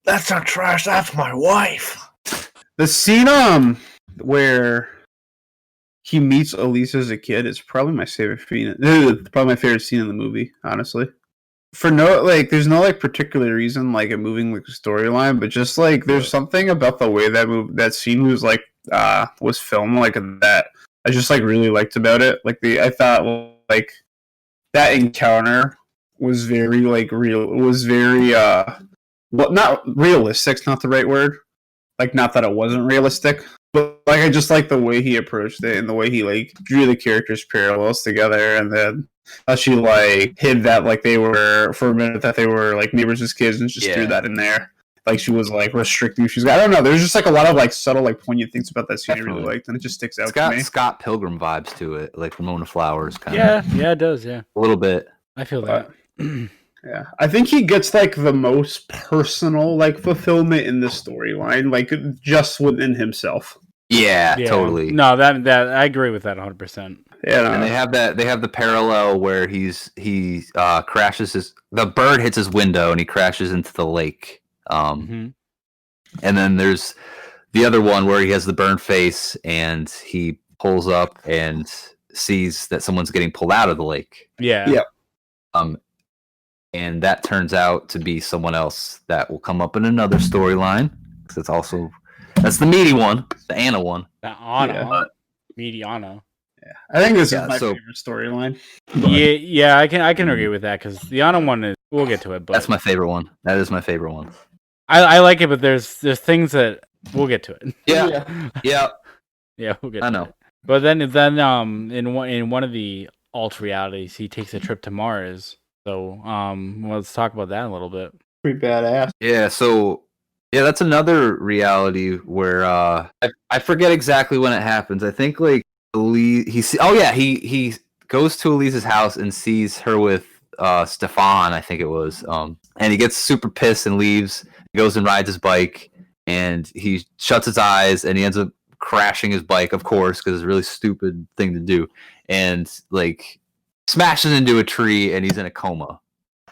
That's not trash. That's my wife. The scene where he meets Elise as a kid is probably my favorite scene. Probably my favorite scene in the movie, honestly. For there's no particular reason like it moving the storyline, but just like there's something about the way that scene was filmed like that. I just like really liked about it. I thought like that encounter was very like real. It was very not realistic. Not the right word. Like not that it wasn't realistic. But like I just like the way he approached it and the way he like drew the characters' parallels together, and then she like hid that like they were for a minute that they were like neighbors as kids, and just threw that in there. Like she was like restricting. I don't know. There's just like a lot of like subtle like poignant things about that scene I really liked, and it just sticks out to me. Scott Pilgrim vibes to it, like Ramona Flowers kind of. Yeah, it does. Yeah, a little bit. I feel that. Yeah, I think he gets like the most personal like fulfillment in the storyline, like just within himself. Yeah, totally. No, that I agree with that 100%. Yeah, and they have the parallel where he crashes the bird hits his window and he crashes into the lake. And then there's the other one where he has the burnt face and he pulls up and sees that someone's getting pulled out of the lake. Yeah. And that turns out to be someone else that will come up in another storyline. That's the meaty one, the Anna one. The Anna. Meaty Anna. I think this is my favorite storyline. Yeah, I can agree with that because the Anna one is. We'll get to it, but that's my favorite one. That is my favorite one. I like it, but there's things that we'll get to it. Yeah. We'll get. I to know. It. But then in one of the alt realities, he takes a trip to Mars. So let's talk about that a little bit. Pretty badass. Yeah. So that's another reality where I forget exactly when it happens. I think like he goes to Elise's house and sees her with Stefan, I think it was. And he gets super pissed and leaves. He goes and rides his bike, and he shuts his eyes, and he ends up crashing his bike, of course, because it's a really stupid thing to do, and like smashes into a tree, and he's in a coma.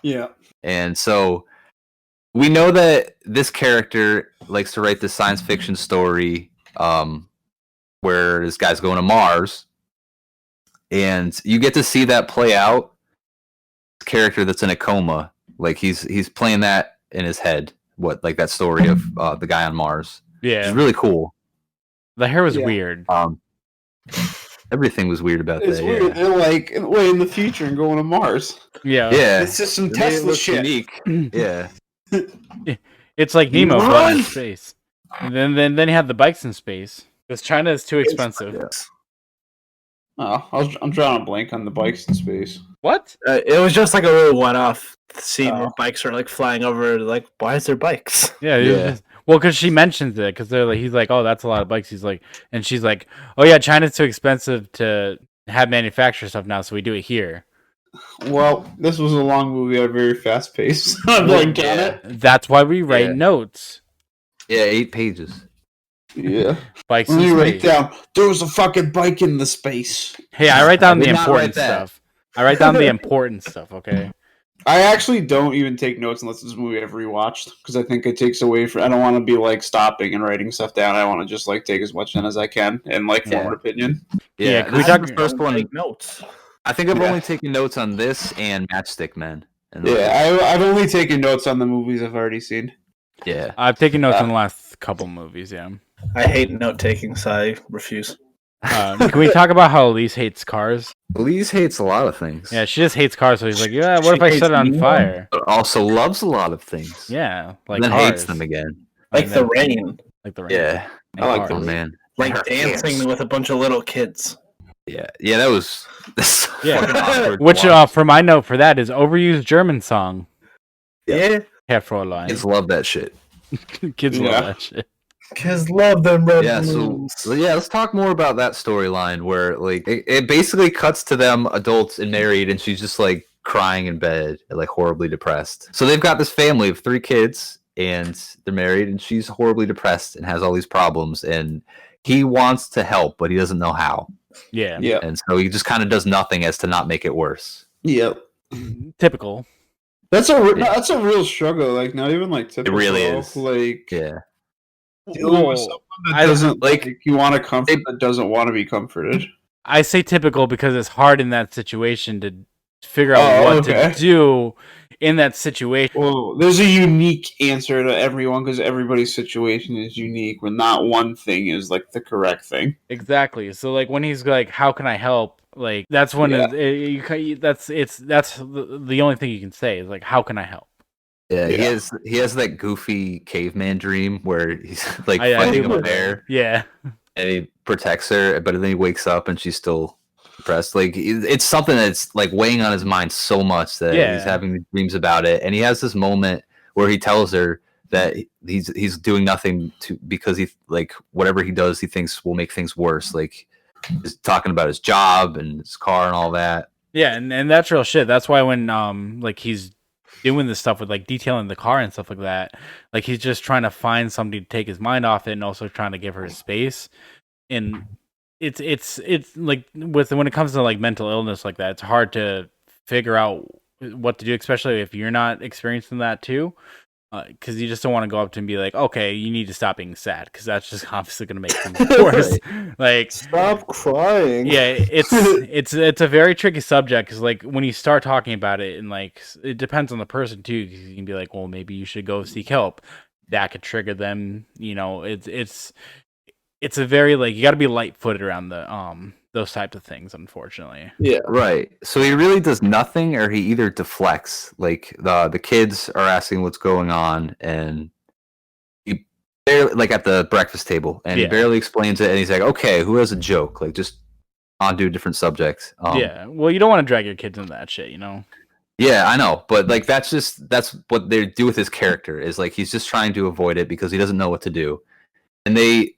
Yeah. And so we know that this character likes to write this science fiction story, where this guy's going to Mars, and you get to see that play out. This character that's in a coma, like he's playing that in his head. What, like that story of the guy on Mars? Yeah, it's really cool. The hair was weird. Everything was weird about it's that. Weird. Yeah, they're like way in the future and going to Mars. Yeah, It's just some Tesla shit. Unique. Yeah, it's like Nemo but in space. And then he had the bikes in space because China is too expensive. Oh, I'm drawing a blank on the bikes in space. What? It was just like a really one-off scene where bikes are like flying over. Like, why is there bikes? Yeah. Well, because she mentions it, because they're like, he's like, oh, that's a lot of bikes. He's like, and she's like, oh yeah, China's too expensive to have manufacture stuff now, so we do it here. Well, this was a long movie at a very fast pace. I'm like, damn it. That's why we write notes. Yeah, 8 pages. Yeah. Bikes. Let me write down. There was a fucking bike in the space. Hey, I write down the important stuff. I write down the important stuff. Okay. I actually don't even take notes unless it's a movie I've rewatched because I think it takes away from. I don't want to be like stopping and writing stuff down. I want to just like take as much in as I can and like form an opinion. Yeah, can we talk the first one? Notes. I think I've only taken notes on this and Matchstick Men. I've only taken notes on the movies I've already seen. Yeah, I've taken notes on the last couple movies. Yeah, I hate note taking, so I refuse. Can we talk about how Elise hates cars? Elise hates a lot of things. Yeah, she just hates cars. So he's like, yeah, what if I set it on fire? But also loves a lot of things. Yeah, like and then cars. hates them again. Like the rain. Like the rain. Yeah, And I like cars. them, man. Like dancing with a bunch of little kids. Yeah, that was fucking awkward. Which, for my note for that is overused German song. Yeah. Herr Fräulein. Kids love that shit. Kids love that shit. Kids love them red balloons. So let's talk more about that storyline where like it basically cuts to them adults and married, and she's just like crying in bed, like horribly depressed. So they've got this family of 3 kids, and they're married, and she's horribly depressed and has all these problems, and he wants to help, but he doesn't know how. Yeah. And so he just kind of does nothing as to not make it worse. Yep. Typical. That's a real struggle. Like not even like typical. It really is. Like dealing with someone that doesn't like you want to comfort that doesn't want to be comforted. I say typical because it's hard in that situation to figure out what to do in that situation. Well, there's a unique answer to everyone because everybody's situation is unique. When not one thing is like the correct thing. Exactly. So like when he's like, "How can I help?" Like that's when that's the only thing you can say is like, "How can I help?" Yeah, he has that goofy caveman dream where he's like fighting a bear. Yeah, and he protects her, but then he wakes up and she's still depressed. Like it's something that's like weighing on his mind so much that he's having dreams about it. And he has this moment where he tells her that he's doing nothing because he like whatever he does he thinks will make things worse. Like he's talking about his job and his car and all that. Yeah, and that's real shit. That's why when like he's doing this stuff with like detailing the car and stuff like that, like he's just trying to find somebody to take his mind off it and also trying to give her space. And it's like when it comes to like mental illness like that, it's hard to figure out what to do, especially if you're not experiencing that too. because you just don't want to go up to him and be like, okay, you need to stop being sad, because that's just obviously going to make things worse. Like, stop crying. Yeah, it's a very tricky subject, because like when you start talking about it, and like it depends on the person too, because you can be like, well, maybe you should go seek help. That could trigger them. It's a very, like, you got to be light-footed around the those types of things, unfortunately. Yeah. Right. So he really does nothing, or he either deflects. Like the kids are asking what's going on, and he barely, like at the breakfast table, and he barely explains it, and he's like, "Okay, who has a joke? Like, just on to a different subject." Yeah. Well, you don't want to drag your kids into that shit, Yeah, I know, but like that's what they do with his character, is like he's just trying to avoid it because he doesn't know what to do, and they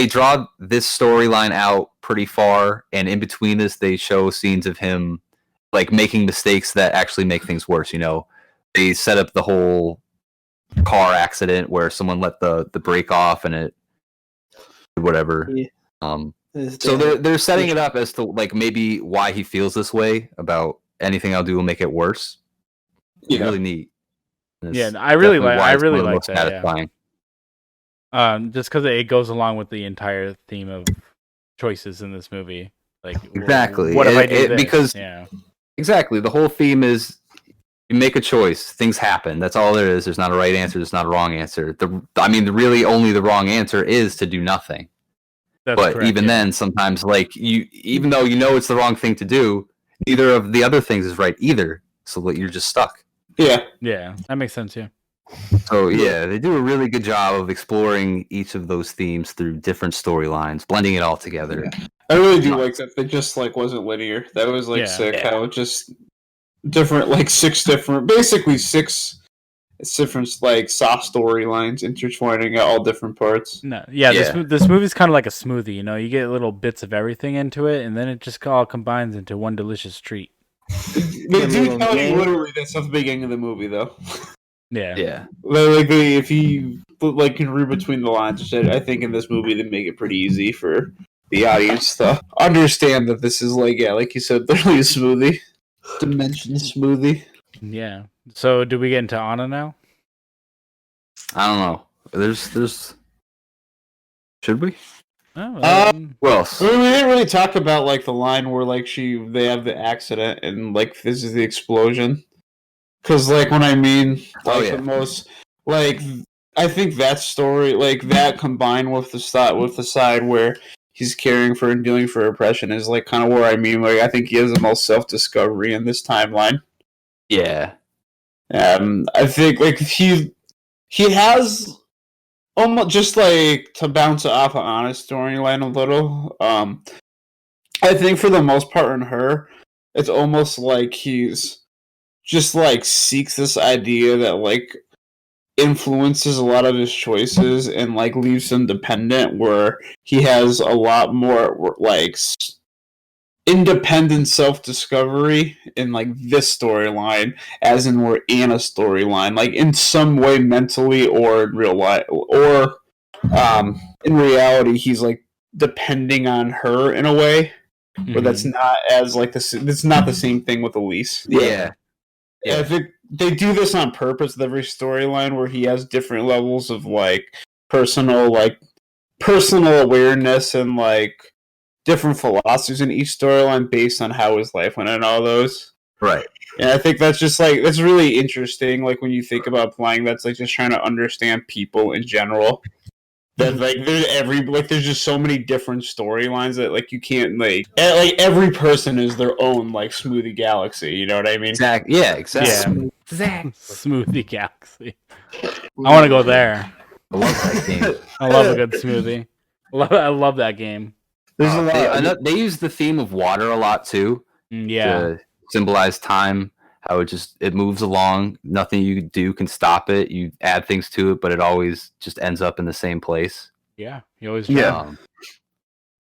draw this storyline out pretty far, and in between this, they show scenes of him like making mistakes that actually make things worse. They set up the whole car accident where someone let the brake off and it whatever. So they're setting it up as to like maybe why he feels this way about anything I'll do will make it worse. It's really neat. Yeah, I really like that. Yeah. Just because it goes along with the entire theme of choices in this movie. Like, exactly. What if I do this? Because exactly, the whole theme is you make a choice, things happen. That's all there is. There's not a right answer. There's not a wrong answer. Really only the wrong answer is to do nothing. That's correct, even then, sometimes, like even though you know it's the wrong thing to do, neither of the other things is right either. So that you're just stuck. Yeah, that makes sense. Yeah. So yeah, they do a really good job of exploring each of those themes through different storylines, blending it all together. Yeah. I really do like that. They just like wasn't linear. That was like sick. How it just different, like six different like soft storylines intertwining at all different parts. No, this movie's kind of like a smoothie. You get little bits of everything into it, and then it just all combines into one delicious treat. They do tell you literally that's at the beginning of the movie, though. Yeah. Like if you like can read between the lines, I think in this movie they make it pretty easy for the audience to understand that this is like you said, literally a smoothie, dimension smoothie. Yeah. So do we get into Anna now? I don't know. There's. Should we? Well, we didn't really talk about like the line where like they have the accident and like this is the explosion. Because like when I mean like the most like I think that story like that combined with the side where he's caring for and dealing for oppression is like kind of where I mean like I think he has the most self-discovery in this timeline. Yeah. I think like he has almost just like to bounce off an honest storyline a little. I think for the most part in her, it's almost like he's just like seeks this idea that like influences a lot of his choices and like leaves him dependent, where he has a lot more like independent self-discovery in like this storyline as in where Anna's storyline, like in some way mentally or in real life or in reality he's like depending on her in a way where that's not as like this. It's not the same thing with Elise. Yeah. I think they do this on purpose with every storyline where he has different levels of like personal awareness and like different philosophies in each storyline based on how his life went and all those. Right. And I think that's just like that's really interesting. Like when you think about applying that's like just trying to understand people in general. That like there's just so many different storylines that like you can't like every person is their own like smoothie galaxy. You know what I mean? Exactly. Yeah. Exactly. Yeah. Smoothie galaxy. I want to go there. I love that game. I love a good smoothie. I love that game. There's a lot. They use the theme of water a lot too. To symbolize time. How it moves along. Nothing you do can stop it. You add things to it, but it always just ends up in the same place. Yeah, you always.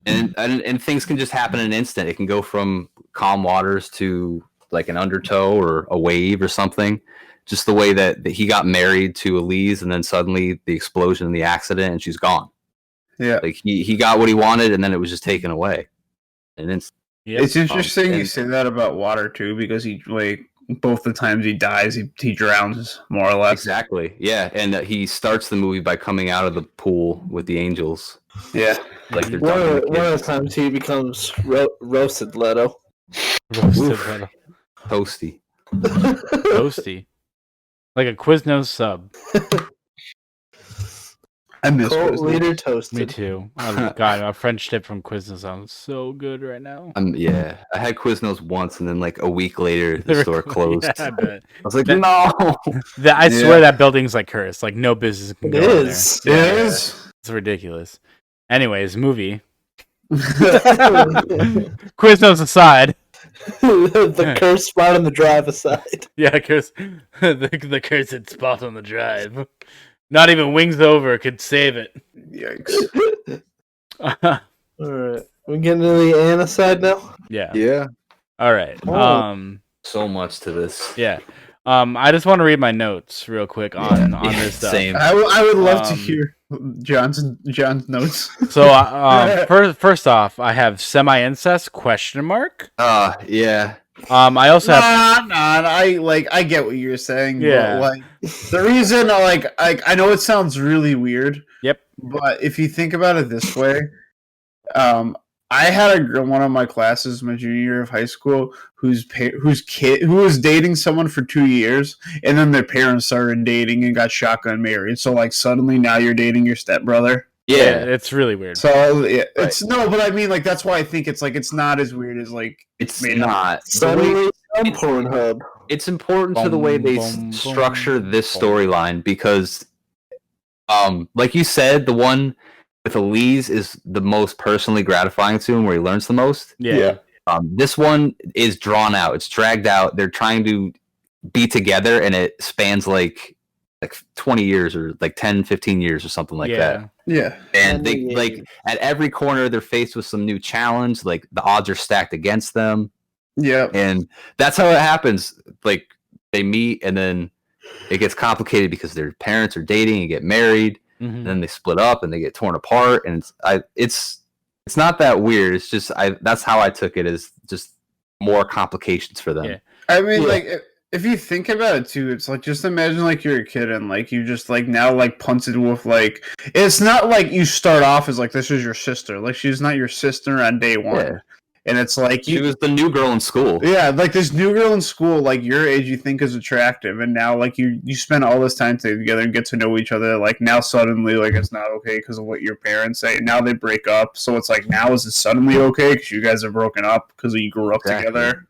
And things can just happen in an instant. It can go from calm waters to like an undertow or a wave or something. Just the way that he got married to Elise, and then suddenly the explosion and the accident, and she's gone. Yeah, like he got what he wanted, and then it was just taken away. And then it's interesting you say that about water too, because he like both the times he dies, he drowns more or less. Exactly. Yeah, and he starts the movie by coming out of the pool with the angels. Yeah, like they're One dunking the of kids. the times he becomes roasted Leto. Roasted Leto. Toasty. Toasty. Like a Quiznos sub. I miss Cult Quiznos. leader toasted. Me too. Oh God, a French dip from Quiznos sounds so good right now. Yeah, I had Quiznos once, and then like a week later, the store closed. Yeah, I bet. I was like, no. I swear that building's like cursed. Like no business can go in there. It Yeah, is. It's ridiculous. Anyways, movie. Quiznos aside. The cursed spot on the drive aside. Yeah, curse the cursed spot on the drive. Not even Wings Over could save it. Yikes. All right, we getting to the Anna side now. Yeah. All right. So much to this. Yeah. I just want to read my notes real quick on this stuff. Same. I would love to hear John's notes. So, first off, I have semi-incest ? Yeah. I also have I get what you're saying. Yeah. But, like, the reason, I know it sounds really weird. Yep. But if you think about it this way, I had a girl in one of my classes my junior year of high school who was dating someone for 2 years, and then their parents started dating and got shotgun married. So like suddenly now you're dating your stepbrother. Yeah, it's really weird. So it's no, but I mean, like, that's why I think it's like it's not as weird as like it's made not. up. Suddenly, Pornhub. It's important to the way they structure this storyline because, like you said, the one with Elise is the most personally gratifying to him, where he learns the most. Yeah. This one is drawn out. It's dragged out. They're trying to be together, and it spans like 20 years or like 10, 15 years or something like that. Yeah. And they like at every corner they're faced with some new challenge. Like the odds are stacked against them. Yeah. And that's how it happens. Like they meet and then it gets complicated because their parents are dating and get married. Mm-hmm. And then they split up and they get torn apart. And it's not that weird. It's just that's how I took it, as just more complications for them. Yeah. I mean, like, if you think about it too, it's like, just imagine like you're a kid and like you just like now like punted with like, it's not like you start off as like this is your sister, like she's not your sister on day one. Yeah. And it's like she was the new girl in school. Yeah, like this new girl in school, like your age, you think is attractive, and now like you spend all this time together and get to know each other. Like now suddenly, like it's not okay because of what your parents say. Now they break up, so it's like now is it suddenly okay because you guys have broken up because you grew up together?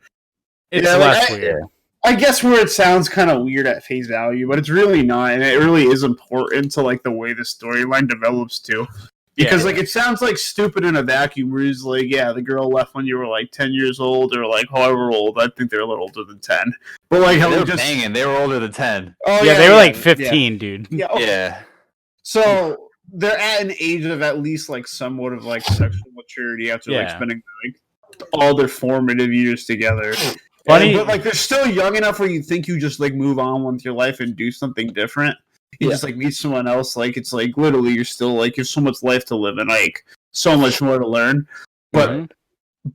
It's less weird. I guess where it sounds kind of weird at face value, but it's really not, and it really is important to like the way the storyline develops too. Because like it sounds like stupid in a vacuum, where he's like, yeah, the girl left when you were like 10 years old or like however old. I think they're a little older than 10. But like how they were just banging, they were older than 10. Oh yeah, they were like 15, dude. Yeah. Yeah. So they're at an age of at least like somewhat of like sexual maturity after like spending like all their formative years together. Funny, but like they're still young enough where you think you just like move on with your life and do something different. You just like meet someone else, like it's like literally you're still like you have so much life to live and like so much more to learn. But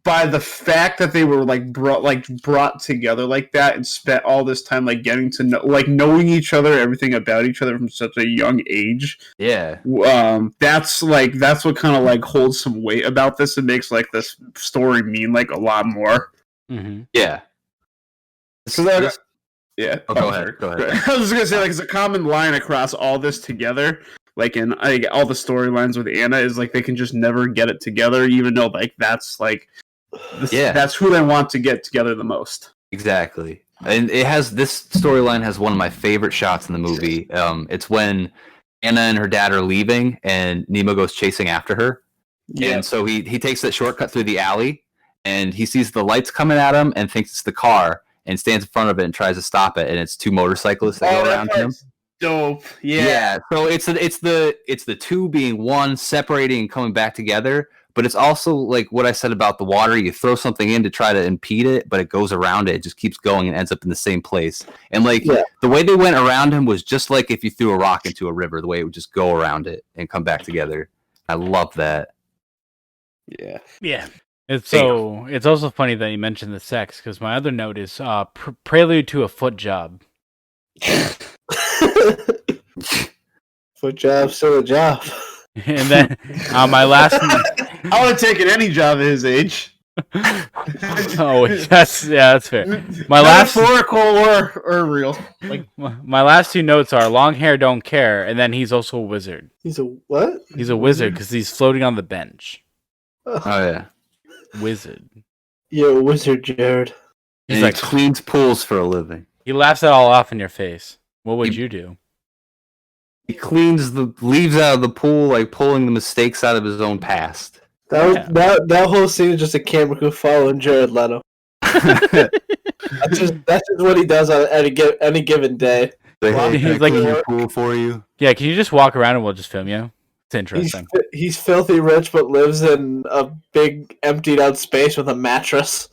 by the fact that they were like brought together like that and spent all this time like getting to know, like knowing each other, everything about each other from such a young age. Yeah. That's what kind of like holds some weight about this and makes like this story mean like a lot more. Mm-hmm. Yeah. So that. Yeah. Oh, go ahead. I was just gonna say, like, it's a common line across all this together. Like in all the storylines with Anna is like they can just never get it together, even though like that's like, that's who they want to get together the most. Exactly, and this storyline has one of my favorite shots in the movie. It's when Anna and her dad are leaving, and Nemo goes chasing after her, and so he takes that shortcut through the alley, and he sees the lights coming at him, and thinks it's the car. And stands in front of it and tries to stop it, and it's two motorcyclists that go around him. Dope, yeah. So it's the two being one, separating and coming back together. But it's also like what I said about the water. You throw something in to try to impede it, but it goes around it. It just keeps going and ends up in the same place. And like the way they went around him was just like if you threw a rock into a river. The way it would just go around it and come back together. I love that. Yeah. Yeah. It's also funny that you mentioned the sex because my other note is prelude to a foot job. Foot job, still a job. And then my last. I would have taken any job at his age. Oh, that's fair. My metaphorical or real. Like my last two notes are long hair don't care, and then he's also a wizard. He's a what? He's a wizard because he's floating on the bench. Oh yeah, wizard. You're a wizard, Jared. He's like cleans pools for a living. He laughs it all off in your face. What would you do? He cleans the leaves out of the pool, like pulling the mistakes out of his own past. That whole scene is just a camera crew following Jared Leto. that's just what he does on any given day. He's like a pool for you. Yeah, can you just walk around and we'll just film you? It's interesting. He's filthy rich, but lives in a big emptied out space with a mattress.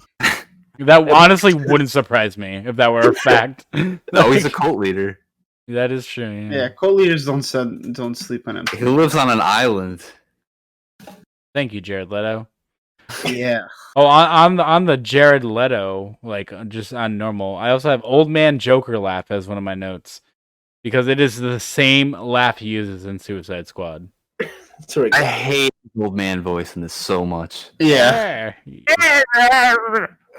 That honestly wouldn't surprise me if that were a fact. No, he's a cult leader. That is true. Yeah, cult leaders don't sleep on him. He lives on an island. Thank you, Jared Leto. Yeah. Oh, on the Jared Leto, like just on normal. I also have old man Joker laugh as one of my notes because it is the same laugh he uses in Suicide Squad. I hate the old man voice in this so much. Yeah.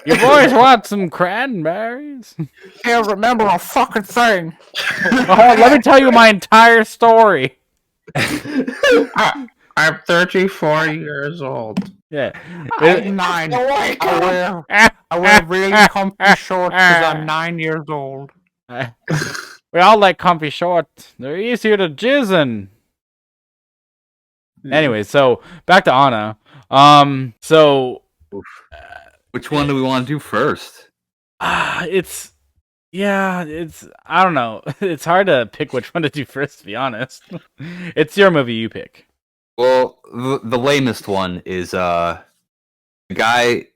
Your boys want some cranberries? Can't remember a fucking thing. Oh, let me tell you my entire story. I'm 34 years old. Yeah. I'm 9. I wear really comfy shorts because I'm 9 years old. We all like comfy shorts. They're easier to jizz in. Anyway, so back to Anna. Which one do we want to do first? It's I don't know. It's hard to pick which one to do first, to be honest. It's your movie, you pick. Well, the lamest one is the guy.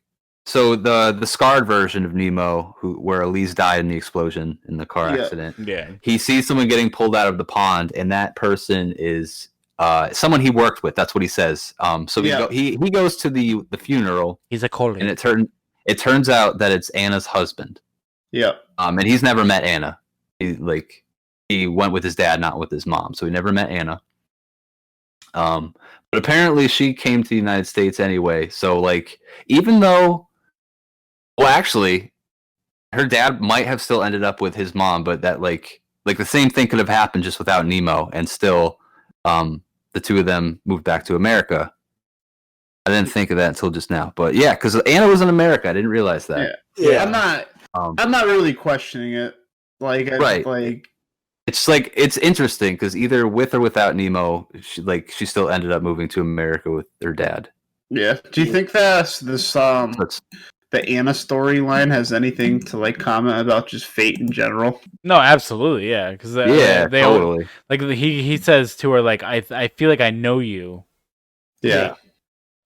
So the scarred version of Nemo, where Elise died in the explosion in the car accident. Yeah. He sees someone getting pulled out of the pond, and that person is someone he worked with. That's what he says. So he goes to the funeral. He's a colleague, and it turns out that it's Anna's husband. Yeah. And he's never met Anna. He went with his dad, not with his mom, so he never met Anna. But apparently she came to the United States anyway. So like, even though, well, actually, her dad might have still ended up with his mom, but that like the same thing could have happened just without Nemo, and still, the two of them moved back to America. I didn't think of that until just now, but yeah, because Anna was in America. I didn't realize that. Yeah. I'm not really questioning it. Like, it's interesting because either with or without Nemo, she still ended up moving to America with her dad. Yeah. Do you think that the Anna storyline has anything to like comment about just fate in general? No, absolutely, yeah. Because they totally. Like he says to her, like I feel like I know you. Yeah.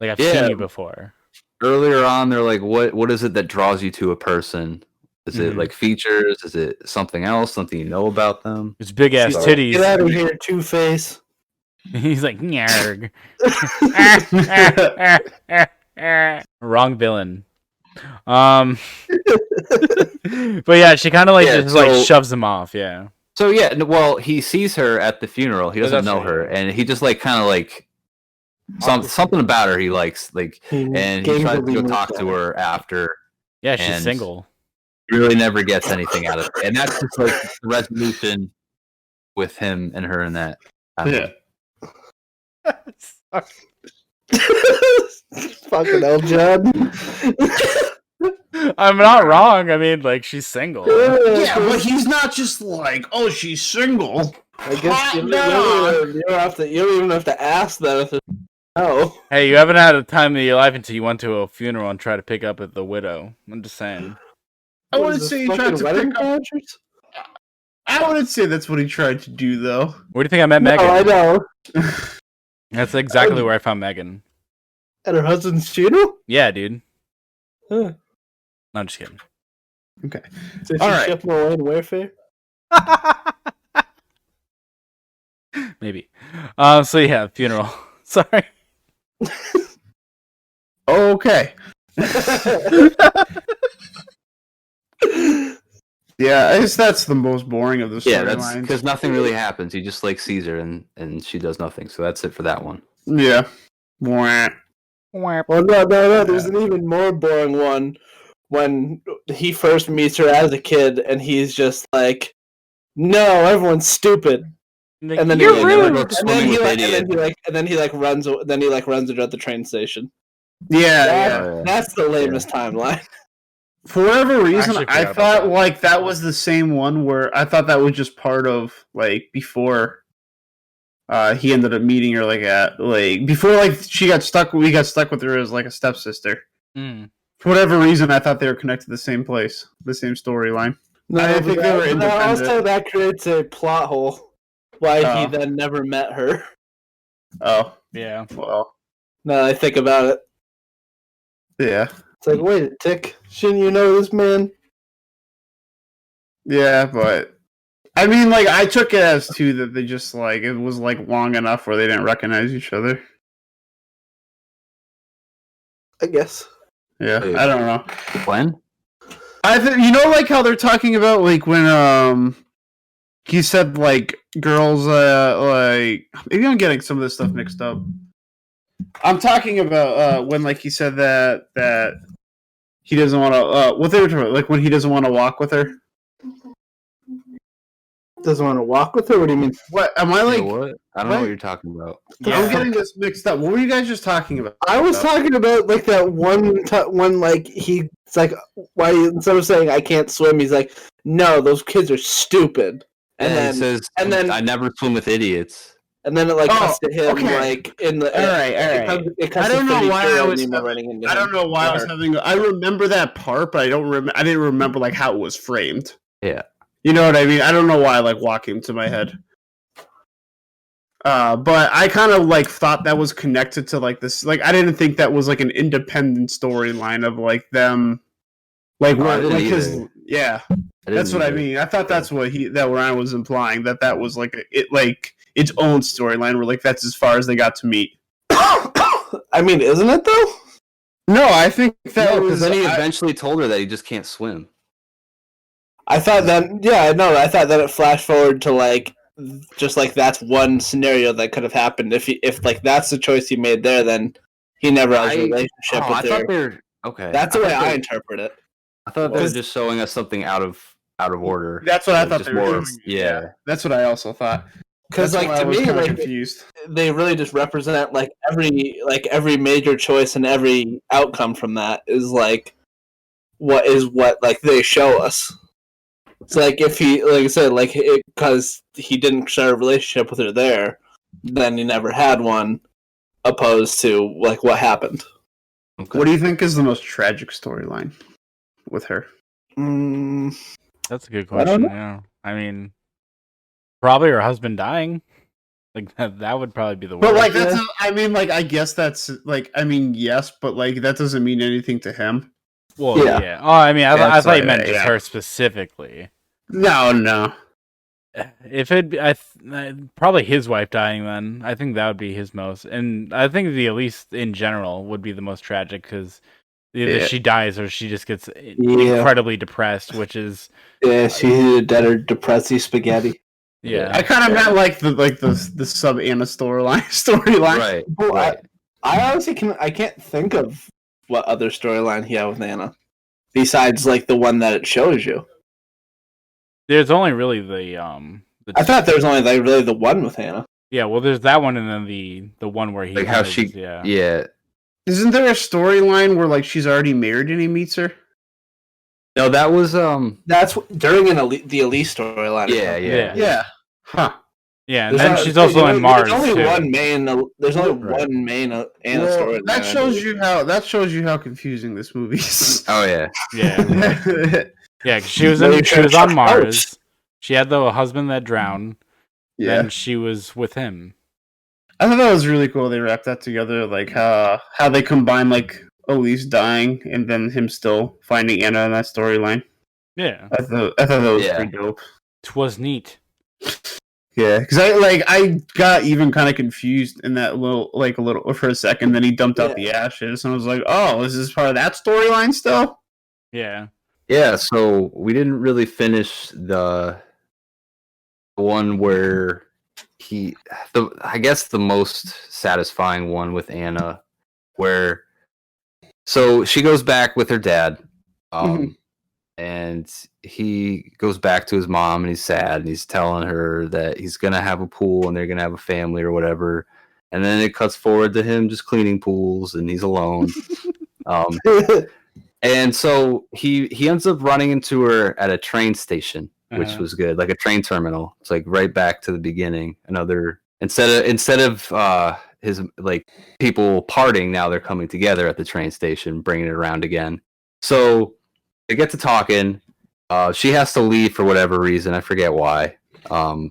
Like I've seen you before. Earlier on, they're like, what is it that draws you to a person? Is it like features? Is it something else? Something you know about them? It's big ass titties. Get out of here, Two-Face. He's like, nyarg. Wrong villain. But yeah, she kind of like like shoves him off. Yeah. So yeah, well, he sees her at the funeral. He doesn't know her, and he just like kind of like something about her he likes, like, and he tries to go talk to her after. Yeah, she's single. Really never gets anything out of it, and that's just like the resolution with him and her and that. Yeah. Fucking hell, John. I'm not wrong. I mean, like, she's single. Yeah, but he's not just like, oh, she's single. I guess you don't even have to ask that if it's no. Hey, you haven't had a time of your life until you went to a funeral and tried to pick up at the widow. I'm just saying. I wouldn't say he tried to pick up. I wouldn't say that's what he tried to do, though. Where do you think I met Megan? I know. That's exactly where I found Megan. At her husband's funeral? Yeah, dude. Huh. No, I'm just kidding. Okay. Did she ship him away in Wayfair? Maybe. So yeah, funeral. Sorry. Okay. Yeah, I guess that's the most boring of the Yeah, that's storylines. because nothing really happens. He just like sees her and she does nothing. So that's it for that one. Yeah. Wah. Well, no. There's an even more boring one when he first meets her as a kid, and he's just like, "No, everyone's stupid." And then You're he, rude. and then he runs her at the train station. Yeah. That's the lamest timeline. For whatever reason, actually I forgot about thought that. like that was the same one where I thought that was just part of like before he ended up meeting her like at like before like we got stuck with her as like a stepsister. Mm. For whatever reason, I thought they were connected to the same place, the same storyline. I didn't think they were independent. Also, that creates a plot hole. Why he Oh. then never met her. Oh, Yeah. well, Now that I think about it, yeah, it's like, wait a tick, shouldn't you know this man? yeah, but I mean, like I took it as too that they just like it was like long enough where they didn't recognize each other. I guess. Yeah, I don't know. When? I think you know, like how they're talking about like when he said like girls like maybe I'm getting some of this stuff mixed up. I'm talking about when like he said that he doesn't want to what they were talking about, like when he doesn't want to walk with her. Doesn't want to walk with her? What do you mean? What am I like? What? I don't know what you're talking about. I'm getting this mixed up. What were you guys just talking about? I was talking about like that one like he's like, why instead of saying I can't swim, he's like, no, those kids are stupid. And Yeah, then he says, and then I never swim with idiots. and then it like cuts to him okay. like in the All right. It cuts I don't to know why I was. running into I don't him. know why I was having. I remember that part, but I don't remember. I didn't remember like how it was framed. Yeah. You know what I mean? I don't know why like walking to my head. But I kind of like thought that was connected to like this. Like I didn't think that was like an independent storyline of like them. Like where like his yeah. That's what I mean. I thought that's what Ryan was implying that was like its own storyline where like that's as far as they got to meet. I mean, isn't it though? No, I think that No, was. because then he eventually told her that he just can't swim. I thought that I thought that it flashed forward to like just like that's one scenario that could have happened if like that's the choice he made there, then he never has a relationship with her. Okay. That's the way I interpret it. I thought they were just showing us something out of order. That's what I thought they were doing. Yeah. That's what I also thought. Because like to me, like confused. They really just represent like every major choice and every outcome from that is like what like they show us. It's like if he, like I said, like because he didn't start a relationship with her there, then he never had one. Opposed to like what happened. Okay. What do you think is the most tragic storyline with her? That's a good question. Yeah, I mean, probably her husband dying. Like that would probably be the worst. But like that's, I mean, like I guess that's like, I mean, yes, but like that doesn't mean anything to him. Well, yeah. Oh, I mean, I thought you meant just her specifically. No. If probably his wife dying, then I think that would be his most, and I think the Elise in general would be the most tragic because either she dies or she just gets incredibly depressed, which is she's dead or depressy spaghetti. Yeah, I kind of meant like the sub Anna storyline. Right. I honestly can't think of what other storyline he had with Anna besides like the one that it shows you. There's only really the I thought there was only like really the one with Hannah. Yeah, well, there's that one, and then the one where he like how she yeah. Isn't there a storyline where like she's already married and he meets her? No, that was that's during the Elise storyline. Yeah. Huh. Yeah, and then she's also in Mars. There's only too. one main. There's only one main Anna storyline. That shows you how confusing this movie is. Oh yeah. Yeah, cause she was on Mars. She had the husband that drowned. Yeah, and she was with him. I thought that was really cool. They wrapped that together, like how they combine like Elise dying and then him still finding Anna in that storyline. Yeah, I thought that was pretty dope. 'Twas neat. Yeah, because I got even kind of confused in that little for a second. Then he dumped out the ashes, and I was like, "Oh, is this part of that storyline still?" Yeah. Yeah. So we didn't really finish the one where I guess the most satisfying one with Anna, where so she goes back with her dad, and he goes back to his mom, and he's sad, and he's telling her that he's gonna have a pool and they're gonna have a family or whatever, and then it cuts forward to him just cleaning pools and he's alone. And so he ends up running into her at a train station, which was good, like a train terminal. It's like right back to the beginning. Another instead of his like people parting, now they're coming together at the train station, bringing it around again. So they get to talking. She has to leave for whatever reason. I forget why.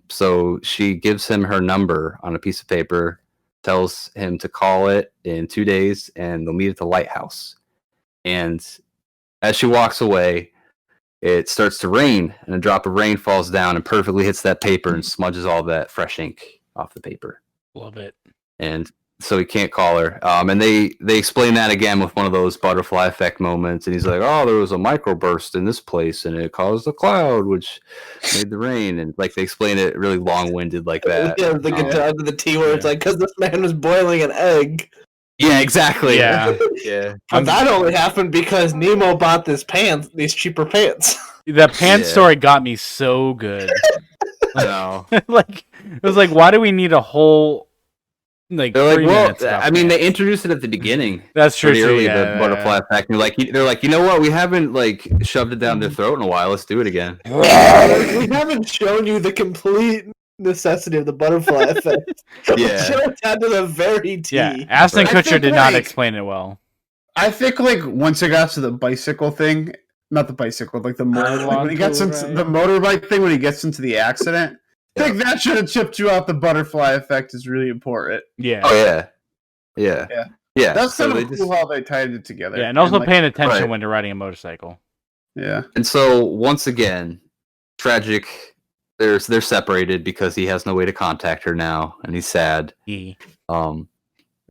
So she gives him her number on a piece of paper, tells him to call it in 2 days, and they'll meet at the lighthouse. And as she walks away, it starts to rain, and a drop of rain falls down and perfectly hits that paper and smudges all that fresh ink off the paper. Love it. And so he can't call her. And they explain that again with one of those butterfly effect moments. And he's like, "Oh, there was a microburst in this place, and it caused a cloud, which made the rain." And like they explain it really long-winded like that. Yeah, they get down to the T where it's like, because this man was boiling an egg. Yeah, exactly. Yeah. Yeah. And that only happened because Nemo bought these cheaper pants. That pants story got me so good. I know. Like it was like, why do we need a whole like? They're like, well, stuff, I mean, they introduced it at the beginning. That's true. Pretty Too, early, yeah, the butterfly effect. And they're like, you know what? We haven't like shoved it down their throat in a while. Let's do it again. We haven't shown you the complete necessity of the butterfly effect. Yeah. Show it down to the very T. Yeah, Ashton Right. Kutcher did not explain it well. I think like once it got to the bicycle thing, not the bicycle, like the motor, like when he gets into the motorbike thing, when he gets into the accident, I think that should have chipped you out. The butterfly effect is really important. Yeah. Oh yeah. Yeah. Yeah. Yeah. That's so kind they of just cool how they tied it together. Yeah, and also like, paying attention right. when you're riding a motorcycle. Yeah. And so once again, tragic. They're separated because he has no way to contact her now, and he's sad. And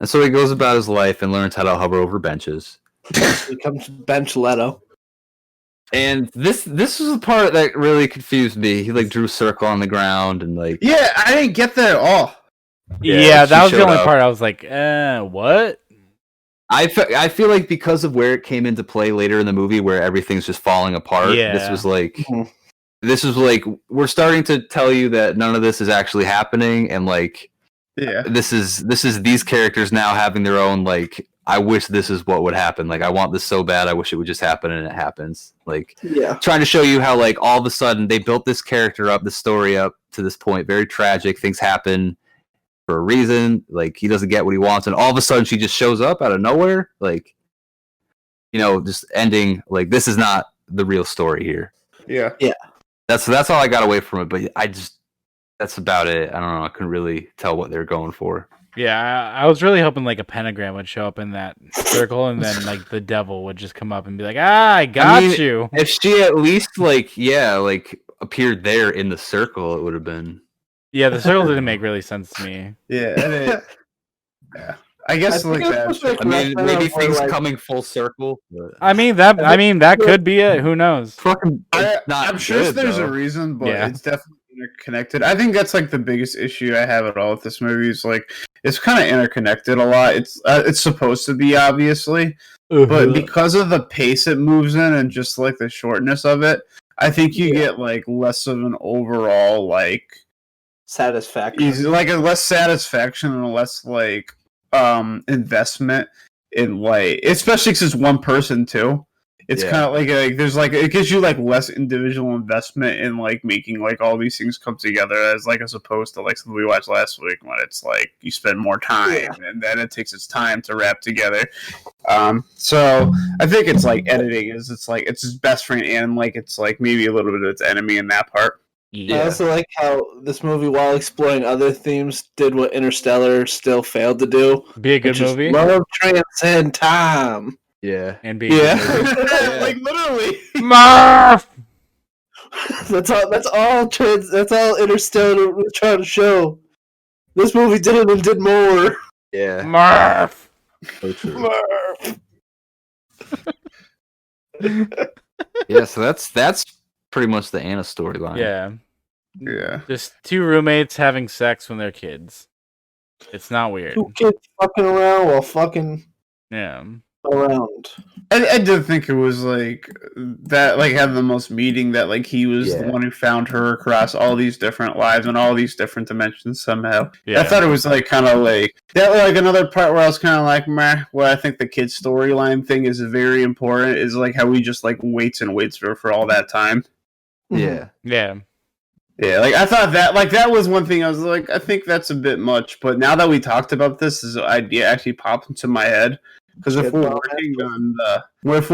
so he goes about his life and learns how to hover over benches. He becomes bench Leto. And this is the part that really confused me. He like drew a circle on the ground and like Yeah, I didn't get that at all. Yeah, that was the only up. part I was like, what? I feel like because of where it came into play later in the movie, where everything's just falling apart. Yeah. This was like we're starting to tell you that none of this is actually happening, and like this is these characters now having their own like, I wish this is what would happen. Like, I want this so bad. I wish it would just happen, and it happens. Like, trying to show you how like all of a sudden they built this character up, this story up to this point, very tragic. Things happen for a reason. Like, he doesn't get what he wants, and all of a sudden she just shows up out of nowhere. Like, just ending like, this is not the real story here. Yeah. That's all I got away from it. But that's about it. I don't know. I couldn't really tell what they're going for. Yeah, I was really hoping like a pentagram would show up in that circle, and then like the devil would just come up and be like, I got you. If she at least appeared there in the circle, it would have been. Yeah, the circle didn't make really sense to me. Yeah. Yeah. I guess like that. I mean, maybe things coming full circle. But... I mean that could be it. Who knows? I'm sure there's a reason, but it's definitely interconnected. I think that's like the biggest issue I have at all with this movie is like it's kind of interconnected a lot. It's supposed to be, obviously, but because of the pace it moves in and just like the shortness of it, I think you get like less of an overall like satisfaction, like a less satisfaction and a less like investment in like, especially because it's one person too. It's kind of like there's like, it gives you like less individual investment in like making like all these things come together as opposed to like something we watched last week when it's like you spend more time and then it takes its time to wrap together. So I think it's like editing it's like it's his best friend and like it's like maybe a little bit of its enemy in that part. I also like how this movie, while exploring other themes, did what Interstellar still failed to do. Be a good movie. Love transcend time. Yeah. And be like literally. Murph! That's all. That's all. That's all Interstellar was trying to show. This movie did it and did more. Yeah. Murph. So true. Murph. Yeah, so that's pretty much the Anna storyline. Yeah. Just two roommates having sex when they're kids. It's not weird. Two kids fucking around while fucking Yeah. around. I did think it was like that, like having the most meeting that like he was the one who found her across all these different lives and all these different dimensions somehow. Yeah. I thought it was like kind of like that. Like another part where I was kind of like, meh. What I think the kid's storyline thing is very important is like how he just like waits and waits for all that time. Yeah. Yeah. Yeah, like I thought that was one thing I was like, I think that's a bit much. But now that we talked about this idea actually popped into my head. Because if we're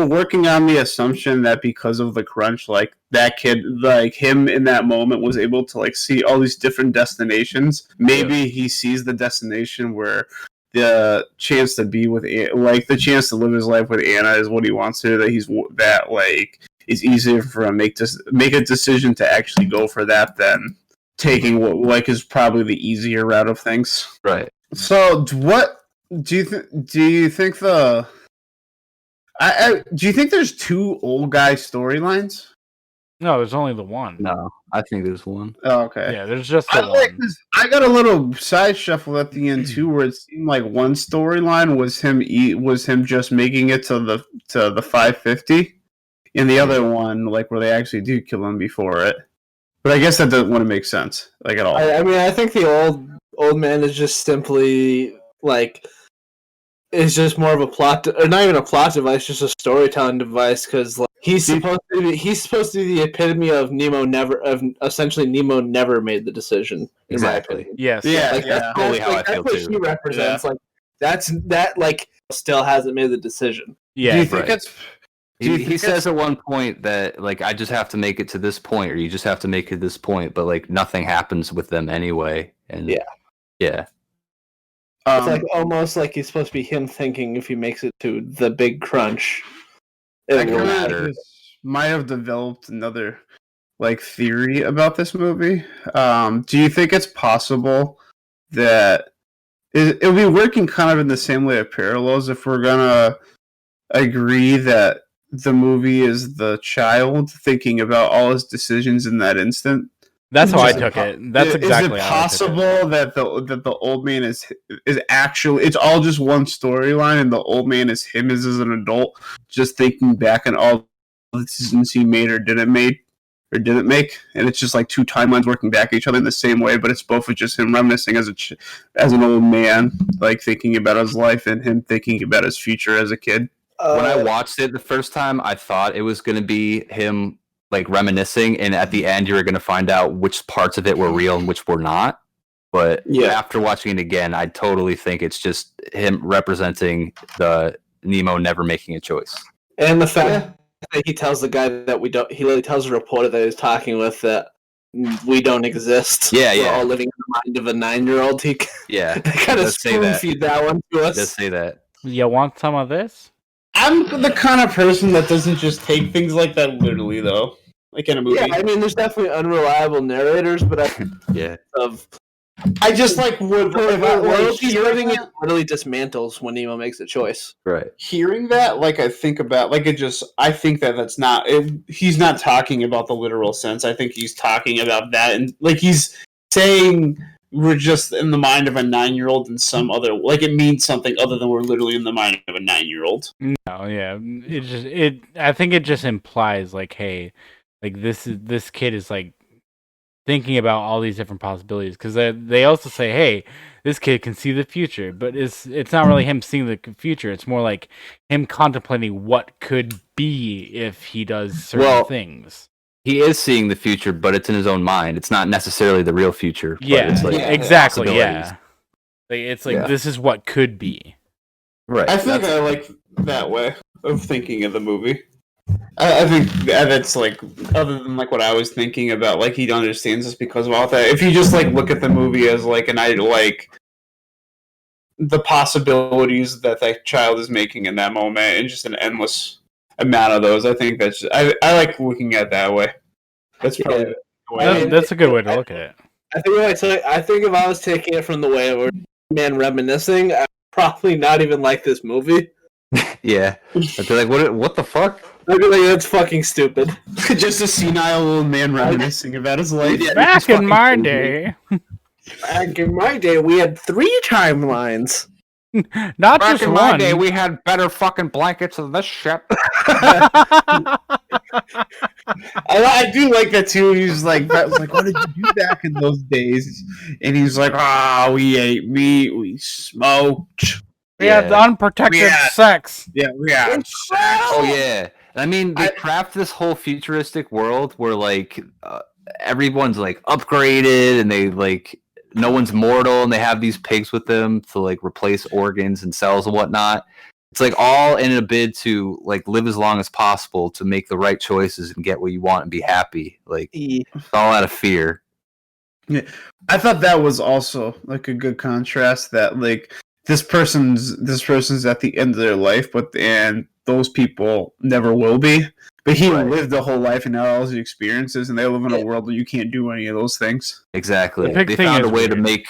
working on the assumption that because of the crunch, like that kid, like him in that moment was able to like see all these different destinations, maybe he sees the destination where the chance to be with, like the chance to live his life with Anna is what he wants to. That like it's easier for him to make a decision to actually go for that than taking what like is probably the easier route of things. Right. So what? Do you think do you think there's two old guy storylines? No, there's only the one. No, I think there's one. Oh, okay. Yeah, there's just the one. I got a little side shuffle at the end too, where it seemed like one storyline was him just making it to the 550, and the other one like where they actually do kill him before it. But I guess that doesn't want to make sense like at all. I mean, I think the old man is just simply like. It's just more of a plot, or not even a plot device, just a storytelling device. Because like, he's supposed to be the epitome of Nemo never made the decision. In my opinion, yes, Like, that's totally how I feel too. That's what she represents. Yeah. Like that like still hasn't made the decision. Yeah, do you think it's? He says at one point that like I just have to make it to this point, or you just have to make it this point, but like nothing happens with them anyway. And yeah. It's like almost like he's supposed to be him thinking if he makes it to the big crunch, it will matter. Might have developed another like theory about this movie. Do you think it's possible that it'll be working kind of in the same way of parallels if we're gonna agree that the movie is the child thinking about all his decisions in that instant? That's how I took it. That's exactly how I took it. Is it possible that the old man is actually it's all just one storyline and the old man is him as an adult just thinking back on all the decisions he made or didn't make, and it's just like two timelines working back at each other in the same way, but it's both of just him reminiscing as an old man, like thinking about his life and him thinking about his future as a kid. When I watched it the first time, I thought it was going to be him like reminiscing, and at the end you were going to find out which parts of it were real and which were not. But after watching it again, I totally think it's just him representing the Nemo never making a choice. And the fact that he tells the guy that we don't, he literally tells the reporter that he's talking with that we don't exist. We're all living in the mind of a 9-year-old. He kind of spoon feed that one to us. Does say that. You want some of this? I'm the kind of person that doesn't just take things like that literally, though. Like in a movie. Yeah, I mean, there's definitely unreliable narrators, but I just like would hearing it literally dismantles when Nemo makes a choice. Right. Hearing that, like I think about, like it just, I think that's not. He's not talking about the literal sense. I think he's talking about that, and like he's saying we're just in the mind of a 9-year-old and some other, like it means something other than we're literally in the mind of a 9-year-old. No, yeah, I think it just implies like, hey, like this kid is like thinking about all these different possibilities, because they also say, hey, this kid can see the future, but it's not really him seeing the future. It's more like him contemplating what could be if he does certain things. He is seeing the future, but it's in his own mind. It's not necessarily the real future. Yeah, it's like exactly. Yeah, it's like this is what could be. Right. I think I like that way of thinking of the movie. I think that's like, other than like what I was thinking about, like he understands this because of all that. If you just like look at the movie as like like the possibilities that child is making in that moment, and just an endless amount of those, I think that's I like looking at it that way. That's probably the way. That's a good way to look at it. I think if I was taking it from the way of man reminiscing, I'd probably not even like this movie. Yeah. I'd be like, what the fuck? I'd be like, that's fucking stupid. Just a senile old man reminiscing about his life. Back in my day. Back in my day, we had 3 timelines. Not Back just in one. my day, we had better fucking blankets than this shit. I do like that too. He's like, what did you do back in those days? And he's like, we ate meat, we smoked. We had unprotected sex. Yeah, we had sex. Oh yeah. I mean, they craft this whole futuristic world where like everyone's like upgraded and they like no one's mortal and they have these pigs with them to like replace organs and cells and whatnot. It's like all in a bid to like live as long as possible to make the right choices and get what you want and be happy. Like it's all out of fear. Yeah, I thought that was also like a good contrast. That like this person's at the end of their life, and those people never will be. But he lived the whole life and now all his experiences, and they live in a world where you can't do any of those things. Exactly. They found a way to make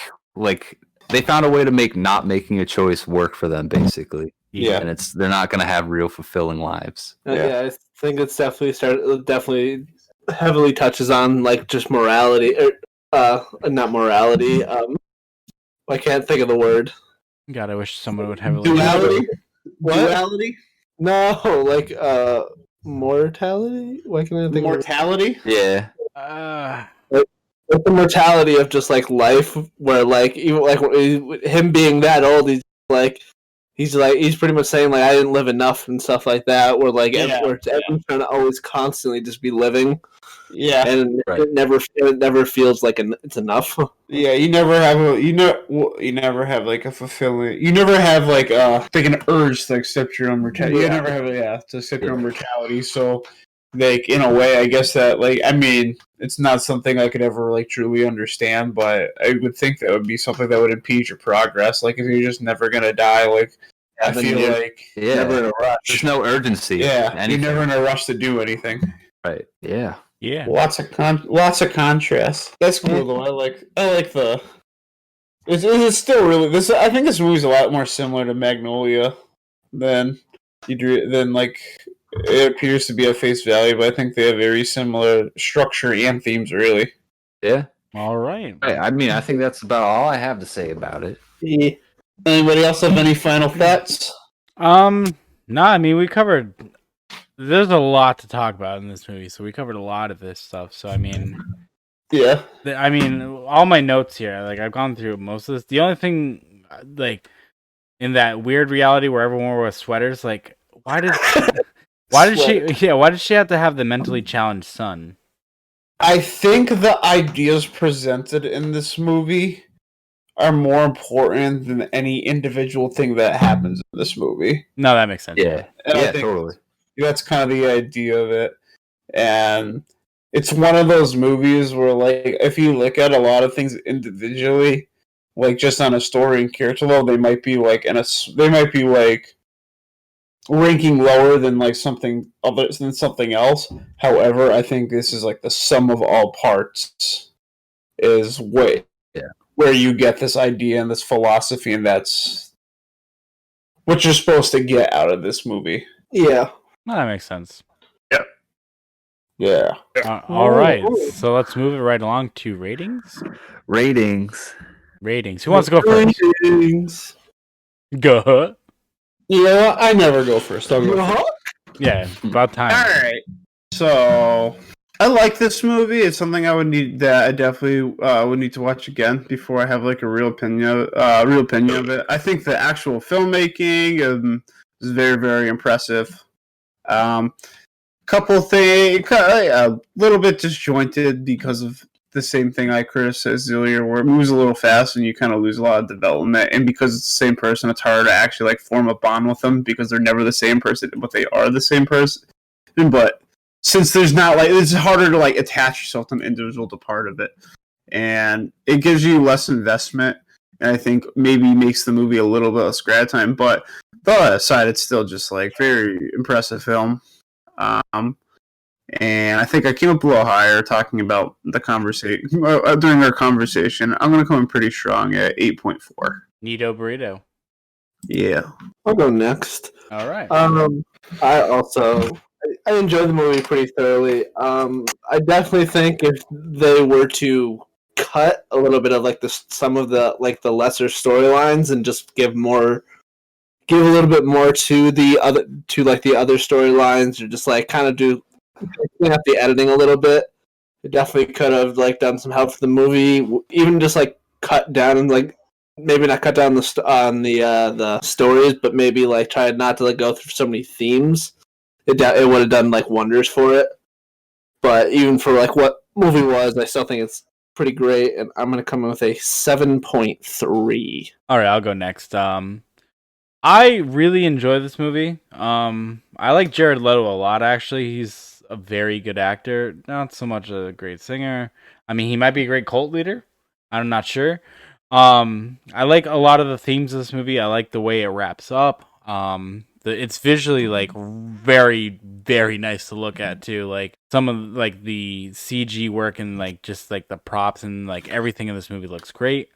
not making a choice work for them, basically. Yeah, and they're not going to have real fulfilling lives. Yeah, I think it's definitely heavily touches on like just morality, not morality. I can't think of the word. God, I wish someone would heavily duality. What? Duality? No, like mortality. Why can I think mortality? Yeah. Like the mortality of just like life, where like even like him being that old, he's pretty much saying like I didn't live enough and stuff like that. Where like everyone's trying to always constantly just be living. Yeah, and it never feels like it's enough. Yeah, you never have like a fulfilling. You never have like an urge to accept your own mortality. Yeah. You never have to accept your own mortality. So, like in a way, I guess that like I mean, it's not something I could ever like truly understand, but I would think that would be something that would impede your progress. Like if you're just never gonna die, like I feel like never in a rush. There's no urgency. Yeah, you're never in a rush to do anything. Right. Yeah. Yeah. Lots of contrast. That's cool though. I like the. It's still really this. I think this movie's a lot more similar to Magnolia than like it appears to be at face value. But I think they have very similar structure and themes. Really. Yeah. All right. I mean, I think that's about all I have to say about it. Yeah. Anybody else have any final thoughts? No. I mean, we covered. There's a lot to talk about in this movie, so we covered a lot of this stuff. So I mean, yeah. I mean, all my notes here, like I've gone through most of this. The only thing, like, in that weird reality where everyone wore sweaters, like, why did she have to have the mentally challenged son? I think the ideas presented in this movie are more important than any individual thing that happens in this movie. No, that makes sense. Yeah. And yeah, totally. That's kind of the idea of it. And it's one of those movies where, like, if you look at a lot of things individually, like just on a story and character level, they might be like ranking lower than like something other than something else. However, I think this is like the sum of all parts is where you get this idea and this philosophy, and that's what you're supposed to get out of this movie. Yeah. No, that makes sense. Yeah. All right. So let's move it right along to ratings. Ratings. Who wants to go first? Ratings. Go. You know what? I never go first. I'll go first. Yeah, about time. All right. So I like this movie. It's something I definitely would need to watch again before I have like a real opinion of it. I think the actual filmmaking is very, very impressive. Couple things, a little bit disjointed because of the same thing I criticized earlier, where it moves a little fast and you kind of lose a lot of development. And because it's the same person, it's hard to actually like form a bond with them because they're never the same person, but they are the same person. But since there's not like, it's harder to like attach yourself to an individual part of it, and it gives you less investment. And I think maybe makes the movie a little bit less grad time. But the other side, it's still just like very impressive film. And I think I came up a little higher talking about the conversation during our conversation. I'm going to come in pretty strong at 8.4. Neato burrito. Yeah. I'll go next. All right. I enjoyed the movie pretty thoroughly. I definitely think if they were to cut a little bit of like some of the like the lesser storylines and just give a little bit more to the other storylines, or just like kind of clean up the editing a little bit. It definitely could have like done some help for the movie, even just like cut down and like maybe not cut down on the stories, but maybe like try not to like go through so many themes. It would have done like wonders for it. But even for like what movie was, I still think it's pretty great, and I'm gonna come in with a 7.3. All right, I'll go next. I really enjoy this movie. I like Jared Leto a lot. Actually, he's a very good actor. Not so much a great singer. I mean, he might be a great cult leader. I'm not sure. I like a lot of the themes of this movie. I like the way it wraps up. It's visually like very, very nice to look at too. Like some of like the CG work and like just like the props and like everything in this movie looks great.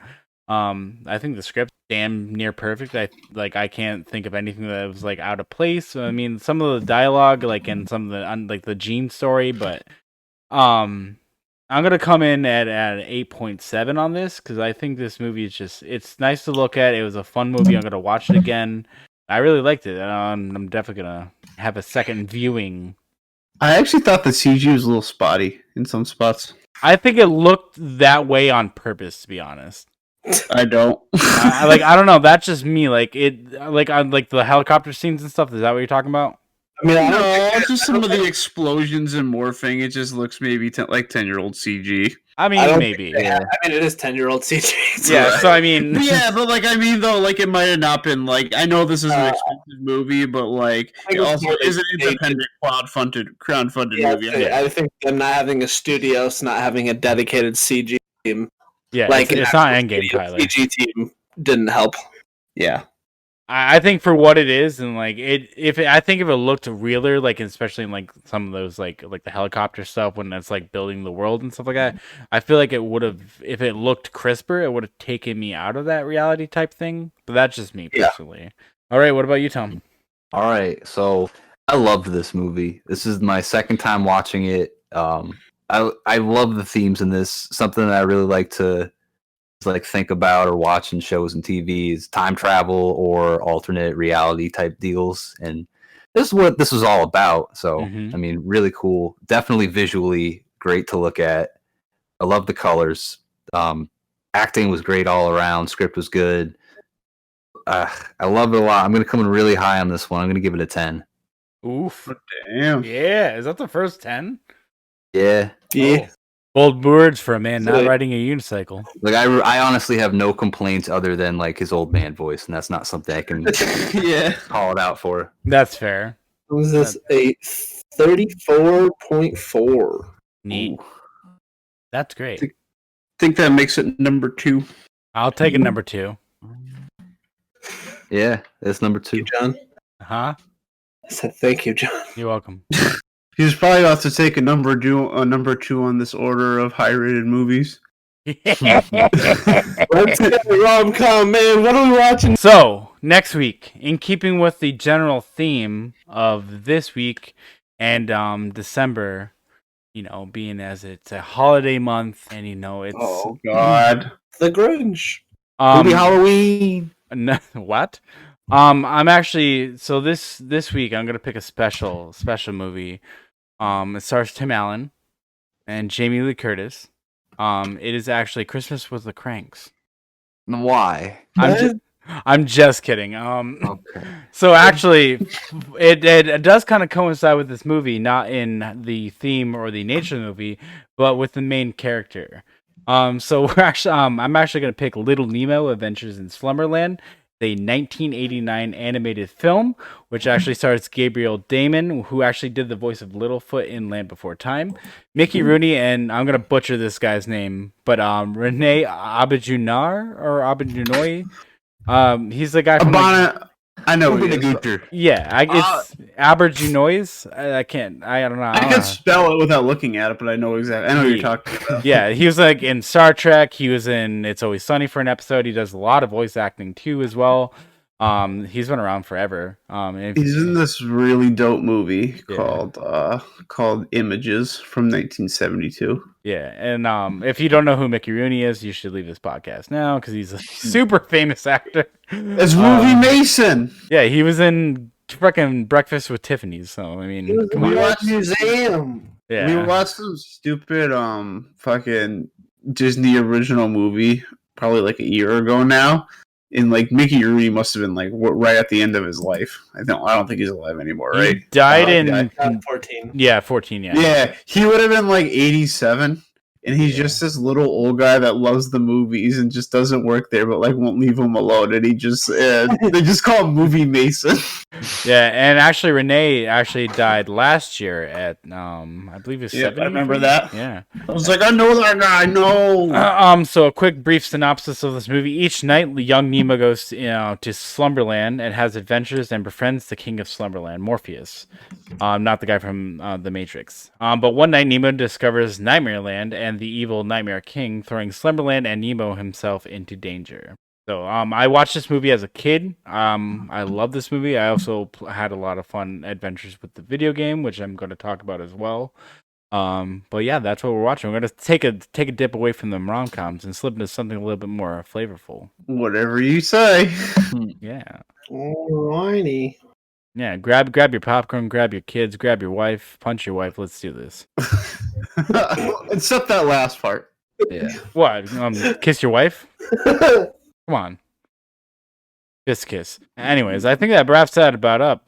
I think the script's damn near perfect. I can't think of anything that was like out of place. I mean, some of the dialogue, like in some of the like the Gene story, but I'm gonna come in at 8.7 on this because I think this movie is it's nice to look at. It was a fun movie. I'm gonna watch it again. I really liked it. I'm definitely gonna have a second viewing. I actually thought the CG was a little spotty in some spots. I think it looked that way on purpose, to be honest. I don't. I don't know. That's just me. Like on like the helicopter scenes and stuff. Is that what you're talking about? I mean, no, just some of the explosions and morphing. It just looks maybe like 10-year-old CG. I mean, maybe. Yeah. I mean, it is 10-year-old CG. Yeah. So I mean, yeah, but like I mean though, like it might have not been like I know this is an expensive movie, but like it also is an independent crowd-funded movie. I think them not having a studio, so not having a dedicated CG team. Yeah, like it's not Endgame, Tyler. CG team didn't help. Yeah. I think for what it is, and like I think if it looked realer, like especially in like some of those like the helicopter stuff when it's like building the world and stuff like that, I feel like it would have, if it looked crisper, it would have taken me out of that reality type thing. But that's just me personally. Yeah. All right, what about you, Tom? All right, so I loved this movie. This is my second time watching it. I love the themes in this. Something that I really like to like think about or watch in shows and TVs, time travel or alternate reality type deals, and this is what this was all about. So I mean, really cool. Definitely visually great to look at. I love the colors. Acting was great all around. Script was good. I love it a lot. I'm gonna come in really high on this one. I'm gonna give it a 10. Oof! Damn. Yeah, is that the first 10? Yeah. Yeah. Bold words for a man not riding a unicycle. Like I honestly have no complaints other than like his old man voice, and that's not something I can call it out for. That's fair. What was this? A 34.4. Neat. Ooh. That's great. I think that makes it number 2. I'll take a number 2. Yeah, that's number 2. You, John. Huh? I said thank you, John. You're welcome. He's probably about to take a number 2 on this order of high-rated movies. Let's get rom-com, man. What are we watching? So, next week, in keeping with the general theme of this week and December, you know, being as it's a holiday month and, you know, it's... Oh, God. The Grinch. Maybe Halloween. What? I'm actually... So, this week, I'm going to pick a special movie. It stars Tim Allen and Jamie Lee Curtis. It is actually Christmas with the Cranks. Why? I'm just kidding. Okay. So actually, it does kind of coincide with this movie, not in the theme or the nature of the movie, but with the main character. So we're actually, I'm actually gonna pick Little Nemo: Adventures in Slumberland, the 1989 animated film, which actually stars Gabriel Damon, who actually did the voice of Littlefoot in Land Before Time, Mickey Rooney, and I'm gonna butcher this guy's name, but Rene Auberjonois or Auberjonois. He's the guy from I know Open he the is. Goocher. Yeah, it's Auberginois. I can't. I don't know. I can spell it without looking at it, but I know exactly. I know what you're talking about. Yeah, he was like in Star Trek. He was in It's Always Sunny for an episode. He does a lot of voice acting too, as well. He's been around forever. He's in this really dope movie Yeah. called Images from 1972. Yeah, and if you don't know who Mickey Rooney is, you should leave this podcast now because he's a super famous actor. It's Movie Mason. Yeah, he was in fucking Breakfast with Tiffany's. So I mean, come We on. watched Museum. Yeah. We watched some stupid fucking Disney original movie probably like a year ago now. And like Mickey Rooney must have been like right at the end of his life. I don't think he's alive anymore, right? He died in 14. Yeah, 14. Yeah. Yeah, he would have been like 87, and he's just this little old guy that loves the movies and just doesn't work there, but like won't leave him alone. And he just they just call him Movie Mason. Yeah, and actually Renee actually died last year at I believe it's 70. I remember that. Yeah. I was like, I know that guy. No. So a quick brief synopsis of this movie. Each night, young Nemo goes to Slumberland and has adventures and befriends the king of Slumberland, Morpheus. Not the guy from The Matrix. But one night, Nemo discovers Nightmare Land and the evil Nightmare King, throwing Slumberland and Nemo himself into danger. So I watched this movie as a kid. I love this movie. I also had a lot of fun adventures with the video game, which I'm going to talk about as well. But yeah, that's what we're watching. We're going to take a dip away from the rom-coms and slip into something a little bit more flavorful. Whatever you say. Yeah. Alrighty. Yeah, grab your popcorn, grab your kids, grab your wife, punch your wife. Let's do this. Except that last part. Yeah. What? Kiss your wife? Come on. Kiss. Anyways, I think that wraps that about up.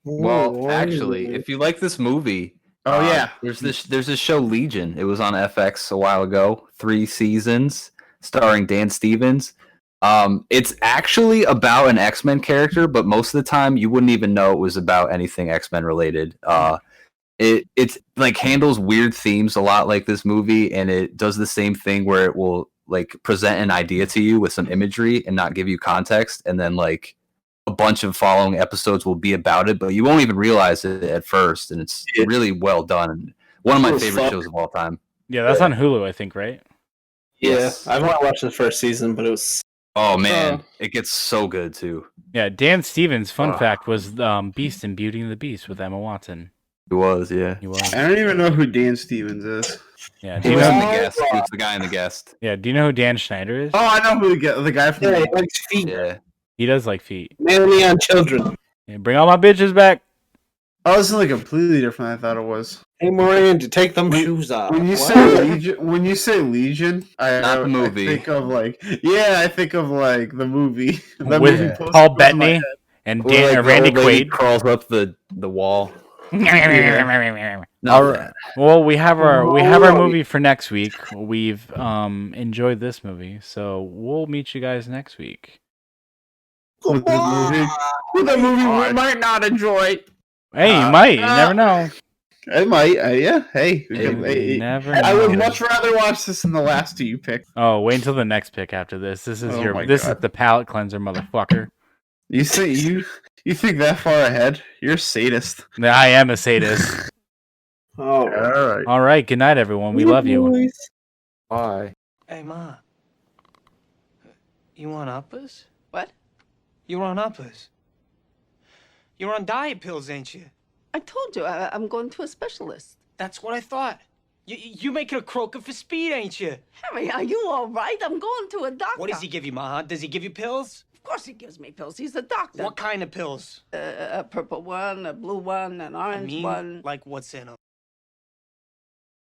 Well, actually, if you like this movie, there's this show Legion. It was on FX a while ago, 3 seasons, starring Dan Stevens. It's actually about an X-Men character, but most of the time you wouldn't even know it was about anything X-Men related. It's like handles weird themes a lot like this movie, and it does the same thing where it will like present an idea to you with some imagery and not give you context, and then like a bunch of following episodes will be about it, but you won't even realize it at first, and it's really well done. One of my favorite shows of all time. Yeah, that's on Hulu, I think, right? Yeah, I've only watched the first season, but it was. Oh man, it gets so good too. Yeah, Dan Stevens' fun fact was Beast in Beauty and the Beast with Emma Watson. He was, yeah. He was. I don't even know who Dan Stevens is. Yeah, he was in The Guest. He was the guy in The Guest. Yeah, do you know who Dan Schneider is? Oh, I know who the guy from. Yeah, he likes feet. Yeah. He does like feet. Mainly on children. Yeah, bring all my bitches back. Oh, this is like completely different than I thought it was. Hey, Miranda, take them shoes off. When you say Legion, Not the movie. I think of like the movie that with movie poster Paul goes in my Bettany head. and Or, like, the Randy old lady Quaid. crawls up the wall. All right. Well, we have our movie for next week. We've enjoyed this movie, so we'll meet you guys next week. With the movie we might not enjoy. Hey, you might. You never know. I might. Yeah. Hey. You never I would know. much rather watch this than the last two you picked. Oh, wait until the next pick after this. This is Oh my is God. the palate cleanser, motherfucker. You think that far ahead? You're a sadist. I am a sadist. Oh, All right. All right. Good night, everyone. We love you. Bye. Hey, Ma. You on uppers? What? You're on uppers. You're on diet pills, ain't you? I told you, I'm going to a specialist. That's what I thought. You making a croaker for speed, ain't you? Harry, are you all right? I'm going to a doctor. What does he give you, Ma? Does he give you pills? Of course he gives me pills. He's a doctor. What kind of pills? A purple one, a blue one, an orange one. Like what's in them?